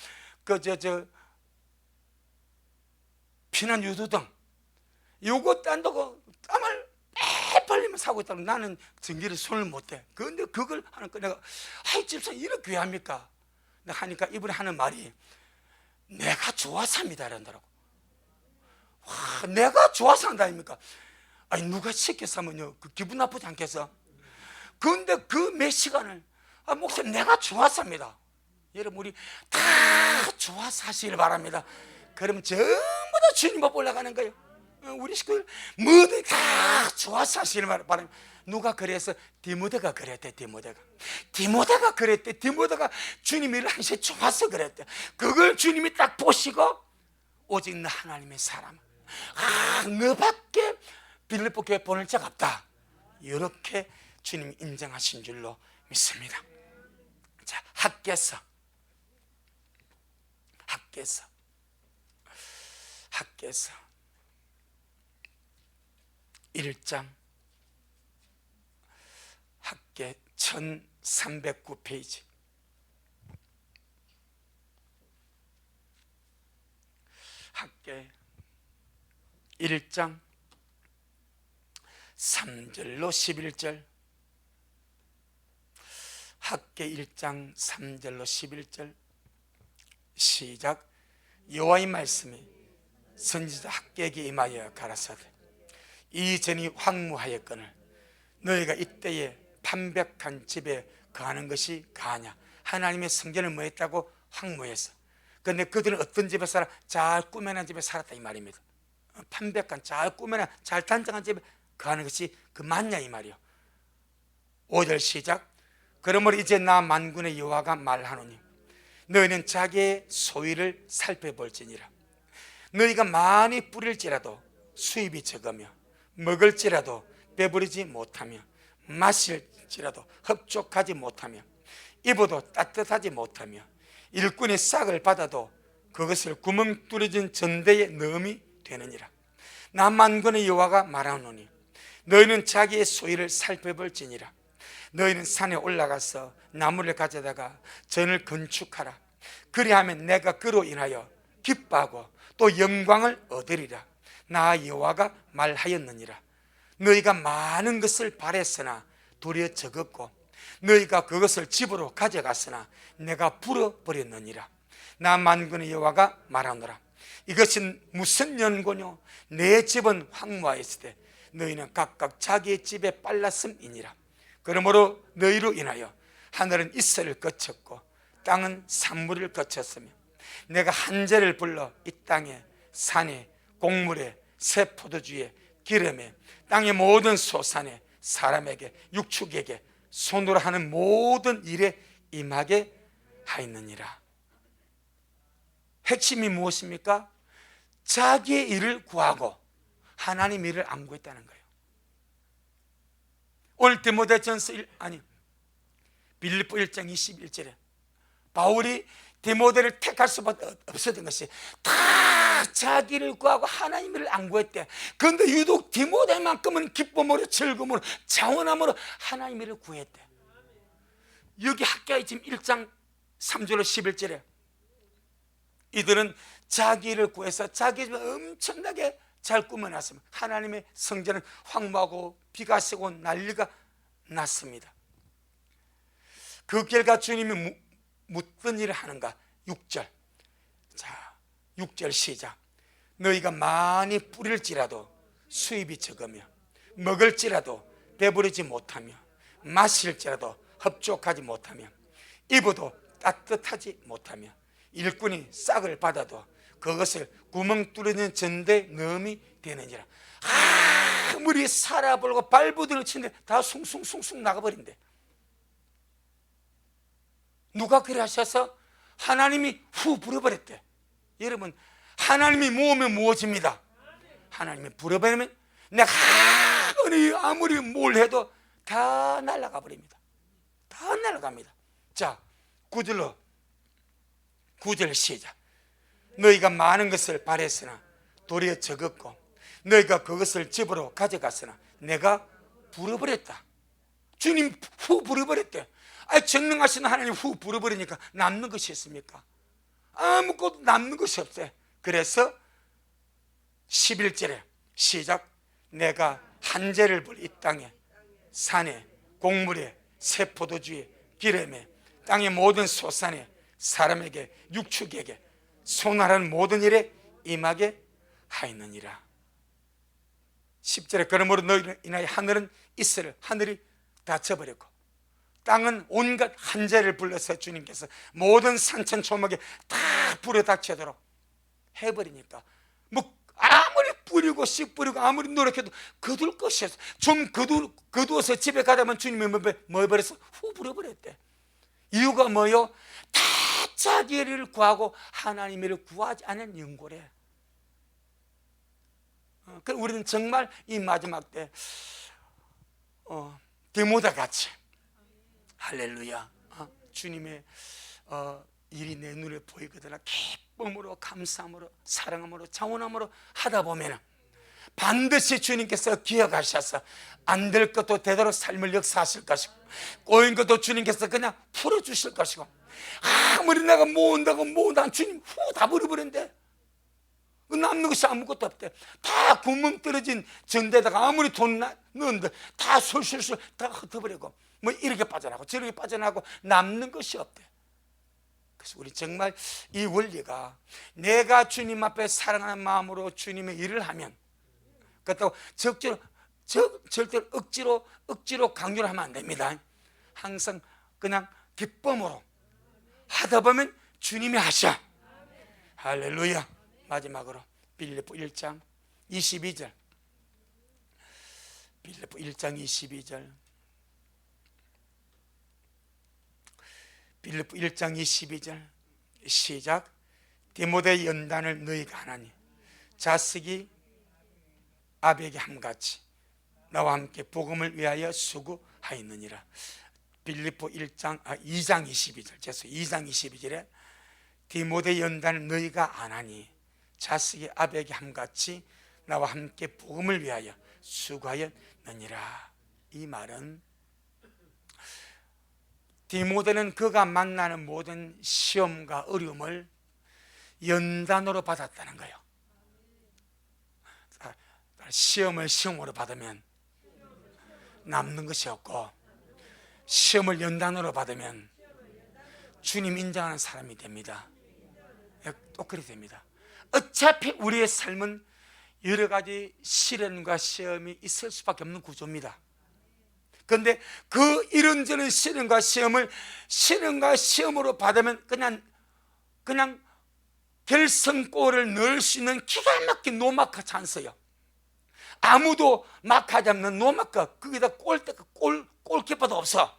피난 유도등 요거 딴다고 땀을 빼빨리면 사고 있다고. 나는 전기를 손을 못 대. 그런데 그걸 하는 거 내가, 아이 집사님 이렇게 왜 합니까? 내가 하니까 이분이 하는 말이, 내가 좋아서 합니다 이런다라고. 와, 내가 좋아서 한다 아닙니까? 아니 누가 시켜서 하면요 그 기분 나쁘지 않겠어? 그런데 그 몇 시간을 목사님 내가 좋아서 합니다. 여러분 우리 다 좋아서 하시길 바랍니다. 그러면 전부 다 주님 앞 올라가는 거예요. 우리 식구들 모두 다 좋아서 하시길 바랍니다. 누가 그래서? 디모데가 그랬대. 디모데가 그랬대. 디모데가 주님 일을 하시기 좋아서 그랬대. 그걸 주님이 딱 보시고, 오직 너 하나님의 사람, 너밖에 빌립보 교회 보낼 자가 없다, 이렇게 주님이 인정하신 줄로 믿습니다. 자, 학개서 1장 학개 1309페이지. 학개 1장 3절로 11절. 학개 1장 3절로 11절. 시작. 여호와의 말씀이 선지자 학개에게 임하여 가라사대, 이전이 황무하였거늘 너희가 이때에 판벽한 집에 거하는 것이 가하냐? 하나님의 성전을 뭐 했다고? 황무했어. 그런데 그들은 어떤 집에 살아? 잘 꾸며난 집에 살았다 이 말입니다. 판벽한, 잘 꾸며난, 잘 단장한 집에 거하는 것이 그 맞냐 이 말이요. 5절 시작. 그러므로 이제 나 만군의 여호와가 말하노니 너희는 자기의 소유를 살펴볼지니라. 너희가 많이 뿌릴지라도 수입이 적으며, 먹을지라도 배부르지 못하며, 마실지라도 흡족하지 못하며, 입어도 따뜻하지 못하며, 일꾼의 싹을 받아도 그것을 구멍 뚫어진 전대에 넣음이 되느니라. 나 만군의 여호와가 말하노니 너희는 자기의 소유를 살펴볼지니라. 너희는 산에 올라가서 나무를 가져다가 전을 건축하라. 그리하면 내가 그로 인하여 기뻐하고 또 영광을 얻으리라. 나 여호와가 말하였느니라. 너희가 많은 것을 바랬으나 도리어 적었고 너희가 그것을 집으로 가져갔으나 내가 불어버렸느니라. 나 만군의 여호와가 말하노라. 이것은 무슨 연고뇨? 내 집은 황무하였으되 너희는 각각 자기의 집에 빨랐음이니라. 그러므로 너희로 인하여 하늘은 이슬을 거쳤고 땅은 산물을 거쳤으며 내가 한재를 불러 이 땅에 산에 곡물에 새 포도주에 기름에 땅의 모든 소산에 사람에게 육축에게 손으로 하는 모든 일에 임하게 하였느니라. 핵심이 무엇입니까? 자기의 일을 구하고 하나님 일을 안 구했다는 거예요. 오늘 디모데전서 빌립보 1장 21절에 바울이 디모데를 택할 수밖에 없었던 것이 다 자기를 구하고 하나님 일을 안 구했대. 그런데 유독 디모데만큼은 기쁨으로 즐거움으로 자원함으로 하나님 일을 구했대. 여기 학교에 지금 1장 3절로 11절에 이들은 자기 일을 구해서 자기 집을 엄청나게 잘 꾸며놨습니다. 하나님의 성전은 황무하고 비가 새고 난리가 났습니다. 그 결과 주님이 묻던 일을 하는가? 6절. 자, 6절 시작. 너희가 많이 뿌릴지라도 수입이 적으며 먹을지라도 배부르지 못하며 마실지라도 흡족하지 못하며 입어도 따뜻하지 못하며 일꾼이 싹을 받아도 그것을 구멍 뚫리는 전대 넣음이 되느니라. 아무리 살아보려고 발부들을 치는데 다 숭숭숭숭 나가버린대. 누가 그래 하셔서 하나님이 후 불어버렸대. 여러분, 하나님이 모으면 무엇입니다. 하나님이 불어버리면 내가 아무리 뭘 해도 다 날아가 버립니다. 다 날아갑니다. 자, 9절 시작. 너희가 많은 것을 바랬으나 도리어 적었고 너희가 그것을 집으로 가져갔으나 내가 불어버렸다. 주님 후 불어버렸대. 전능하신 하나님 후 불어버리니까 남는 것이 있습니까? 아무것도 남는 것이 없어요. 그래서 11절에 시작. 내가 한재를 불 이 땅에 산에 곡물에 새 포도주에 기름에 땅의 모든 소산에 사람에게 육축에게 손하라는 모든 일에 임하게 하였느니라. 10절에 그러므로 너희를 인하여 하늘은 이슬을 하늘이 닫혀버렸고 땅은 온갖 한재를 불러서 주님께서 모든 산천초목에 다 불에 닥치도록 해버리니까 뭐 아무리 뿌리고 씨 뿌리고 아무리 노력해도 거둘 것이 없어. 좀 거두어서 집에 가다 보면 주님이 뭐 해버려서 후 불어버렸대. 이유가 뭐요? 다 자기를 구하고 하나님을 구하지 않은 연고래. 우리는 정말 이 마지막 때 디모데 같이 할렐루야, 주님의 일이 내 눈에 보이거든. 기쁨으로 감사함으로 사랑함으로 자원함으로 하다 보면 반드시 주님께서 기억하셔서 안 될 것도 되도록 삶을 역사하실 것이고 꼬인 것도 주님께서 그냥 풀어주실 것이고 아무리 내가 모은다고 주님 후 다 버려버린대. 남는 것이 아무것도 없대. 다 구멍 떨어진 전대에다가 아무리 돈 넣은데 다 술술술 다 흩어버리고 뭐 이렇게 빠져나가고 저렇게 빠져나가고 남는 것이 없대. 그래서 우리 정말 이 원리가 내가 주님 앞에 사랑하는 마음으로 주님의 일을 하면 그렇다고 절대로 억지로 강요를 하면 안 됩니다. 항상 그냥 기쁨으로 하다 보면 주님이 하셔. 할렐루야. 마지막으로 빌립보 1장 22절. 빌립보 1장 22절. 빌립보 1장 22절 시작. 디모데 연단을 너희가 하나니 자식이 아베에게 함같이 나와 함께 복음을 위하여 수고하였느니라. 빌립보 2장 22절. 죄송해요. 2장 22절에 디모데 연단을 너희가 안 하니 자식이 아베에게 함같이 나와 함께 복음을 위하여 수고하였느니라. 이 말은 디모데는 그가 만나는 모든 시험과 어려움을 연단으로 받았다는 거예요. 시험을 시험으로 받으면 남는 것이 없고, 시험을 연단으로 받으면 주님 인정하는 사람이 됩니다. 또 그렇게 됩니다. 어차피 우리의 삶은 여러 가지 시련과 시험이 있을 수밖에 없는 구조입니다. 그런데 그 이런저런 시련과 시험으로 받으면 그냥 결승골을 넣을 수 있는 기가 막힌 노마크 찬스예요. 아무도 마크하지 않는 노마크, 거기다 골키퍼도 없어.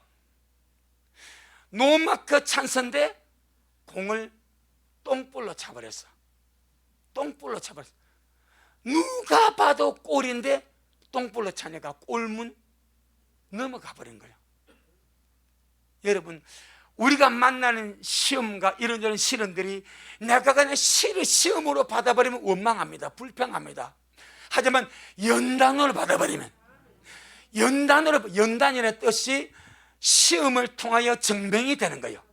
노마크 찬스인데 공을 똥볼로 차버렸어. 똥볼로 차버렸어. 누가 봐도 골인데 똥볼로 차니까 골문 넘어가 버린 거예요. 여러분, 우리가 만나는 시험과 이런저런 시련들이 내가 그냥 시험으로 받아버리면 원망합니다. 불평합니다. 하지만 연단으로 받아버리면, 연단이라는 뜻이 시험을 통하여 증명이 되는 거예요.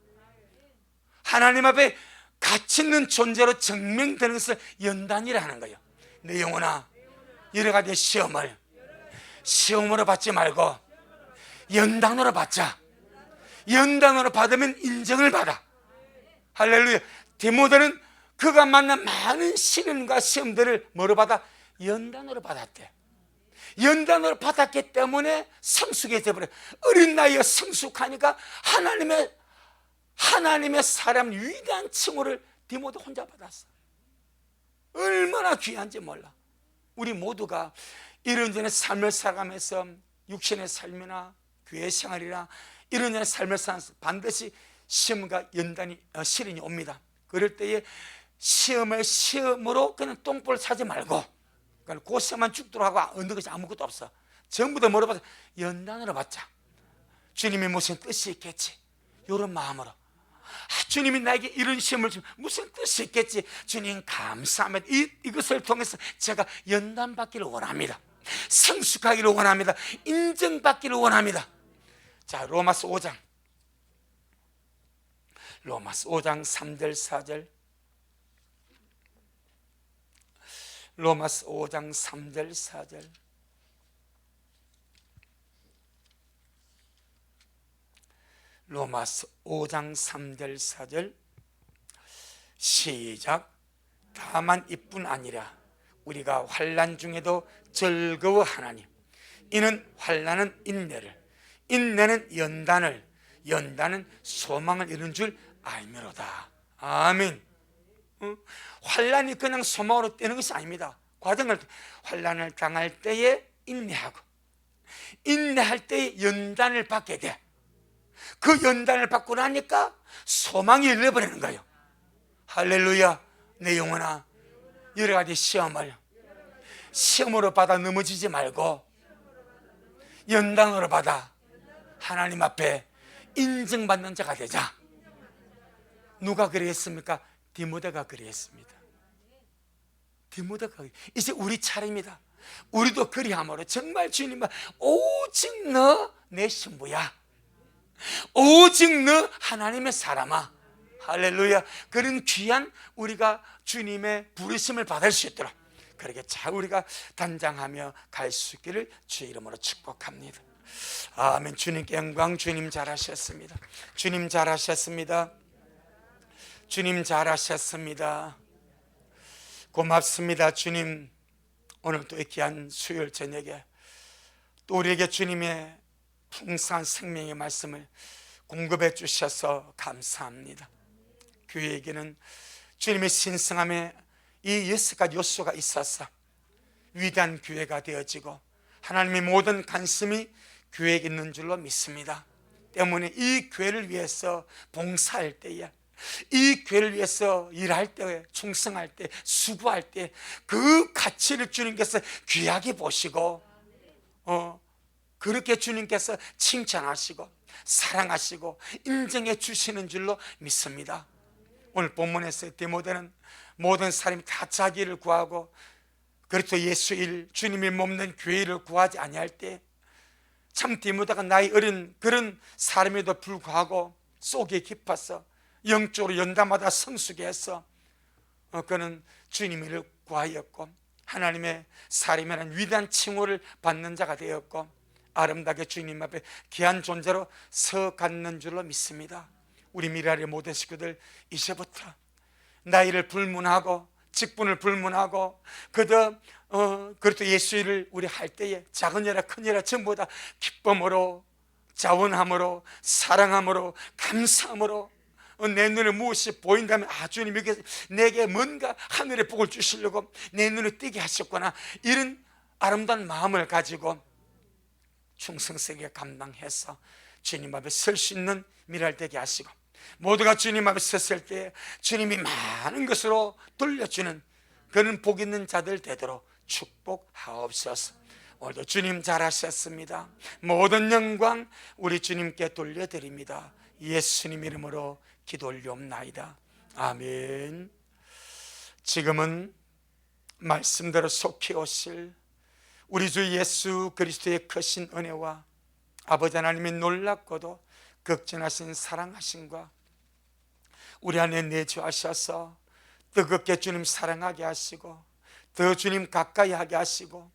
하나님 앞에 가치 있는 존재로 증명되는 것을 연단이라 하는 거예요. 내 영혼아, 여러 가지 시험으로 받지 말고 연단으로 받자. 연단으로 받으면 인정을 받아. 할렐루야. 디모데는 그가 만난 많은 시련과 시험들을 뭐로 받아? 연단으로 받았대. 연단으로 받았기 때문에 성숙해져 버려. 어린 나이에 성숙하니까 하나님의 사람 위대한 칭호를 디모데 혼자 받았어. 얼마나 귀한지 몰라. 우리 모두가 이런저런 삶을 살아가면서 육신의 삶이나 교회 생활이나 이런저런 삶을 살아가면서 반드시 시험과 연단이 시련이 옵니다. 그럴 때에 시험으로 그냥 똥볼을 차지 말고, 그러니까 그 시험만 죽도록 하고 얻는 것이 아무것도 없어. 전부 다 물어봐서 연단으로 받자. 주님이 무슨 뜻이 있겠지, 이런 마음으로. 주님이 나에게 이런 시험을 주면 무슨 뜻이 있겠지. 주님 감사합니다. 이것을 통해서 제가 연단받기를 원합니다. 성숙하기를 원합니다. 인정받기를 원합니다. 자, 로마서 5장 3절 4절. 로마서 5장 3절 4절. 로마서 5장 3절 4절. 시작. 다만 이뿐 아니라 우리가 환난 중에도 즐거워하나니 이는 환난은 인내를, 인내는 연단은 소망을 이룬 줄 알미로다. 아멘. 환난이 그냥 소망으로 떼는 것이 아닙니다. 환난을 당할 때에 인내하고, 인내할 때에 연단을 받게 돼. 그 연단을 받고 나니까 소망이 열려버리는 거예요. 할렐루야. 내 영혼아, 여러 가지 시험으로 받아 넘어지지 말고 연단으로 받아 하나님 앞에 인정받는 자가 되자. 누가 그랬습니까? 디모데가 그랬습니다. 디모데가. 이제 우리 차례입니다. 우리도 그리함으로 정말 주님은 오직 너 내 신부야, 오직 너 하나님의 사람아. 할렐루야. 그런 귀한 우리가 주님의 부르심을 받을 수 있도록 그렇게 잘 우리가 단장하며 갈 수 있기를 주의 이름으로 축복합니다. 아멘. 주님께 영광. 주님 잘하셨습니다. 주님 잘하셨습니다. 주님 잘하셨습니다. 고맙습니다. 주님, 오늘 또 이 귀한 수요일 저녁에 또 우리에게 주님의 풍성한 생명의 말씀을 공급해 주셔서 감사합니다. 교회에게는 주님의 신성함에 이 6가지 요소가 있어서 위대한 교회가 되어지고 하나님의 모든 관심이 교회에 있는 줄로 믿습니다. 때문에 이 교회를 위해서 봉사할 때에, 이 교회를 위해서 일할 때, 충성할 때, 수고할 때 그 가치를 주님께서 귀하게 보시고 그렇게 주님께서 칭찬하시고 사랑하시고 인정해 주시는 줄로 믿습니다. 오늘 본문에서 디모데는 모든 사람이 다 자기를 구하고 그리스도 예수 일, 주님이 몸된 교회를 구하지 아니할 때 참 디모데가 나이 어린 그런 사람에도 불구하고 속이 깊어서 영적으로 연단마다 성숙해서 그는 주님을 구하였고 하나님의 사람이라는 위대한 칭호를 받는 자가 되었고 아름답게 주님 앞에 귀한 존재로 서 갖는 줄로 믿습니다. 우리 미라의 모든 식구들 이제부터 나이를 불문하고 직분을 불문하고 그래도 예수 일을 우리 할 때에 작은 일이라 큰 일이라 전부 다 기쁨으로 자원함으로 사랑함으로 감사함으로 내 눈에 무엇이 보인다면 주님이 내게 뭔가 하늘의 복을 주시려고 내 눈에 띄게 하셨구나, 이런 아름다운 마음을 가지고 충성스럽게 감당해서 주님 앞에 설 수 있는 미랄 되게 하시고, 모두가 주님 앞에 섰을 때 주님이 많은 것으로 돌려주는 그런 복 있는 자들 되도록 축복하옵소서. 오늘도 주님 잘하셨습니다. 모든 영광 우리 주님께 돌려드립니다. 예수님 이름으로 기도 올리옵나이다. 아멘. 지금은 말씀대로 속히 오실 우리 주 예수 그리스도의 크신 은혜와 아버지 하나님의 놀랍고도 극진하신 사랑하심과 우리 안에 내주하셔서 뜨겁게 주님 사랑하게 하시고 더 주님 가까이 하게 하시고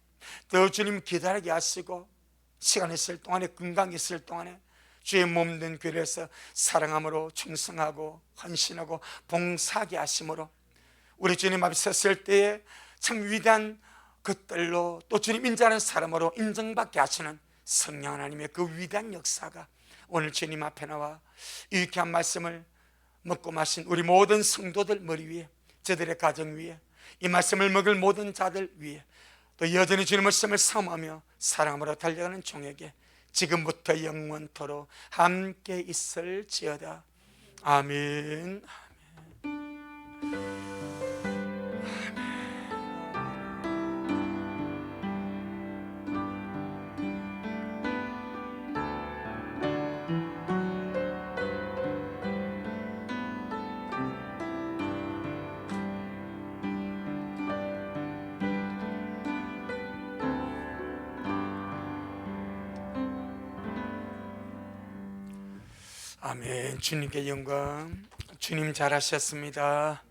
더 주님 기다리게 하시고 시간 있을 동안에 건강 있을 동안에 주의 몸된 교회에서 사랑함으로 충성하고 헌신하고 봉사하게 하심으로 우리 주님 앞에 섰을 때에 참 위대한 그들로 또 주님 인자하는 사람으로 인정받게 하시는 성령 하나님의 그 위대한 역사가 오늘 주님 앞에 나와 유익한 말씀을 먹고 마신 우리 모든 성도들 머리 위에, 저들의 가정 위에, 이 말씀을 먹을 모든 자들 위에, 또 여전히 주님의 말씀을 사모하며 사랑으로 달려가는 종에게 지금부터 영원토록 함께 있을지어다. 아멘. 아멘. 주님께 영광. 주님 잘하셨습니다.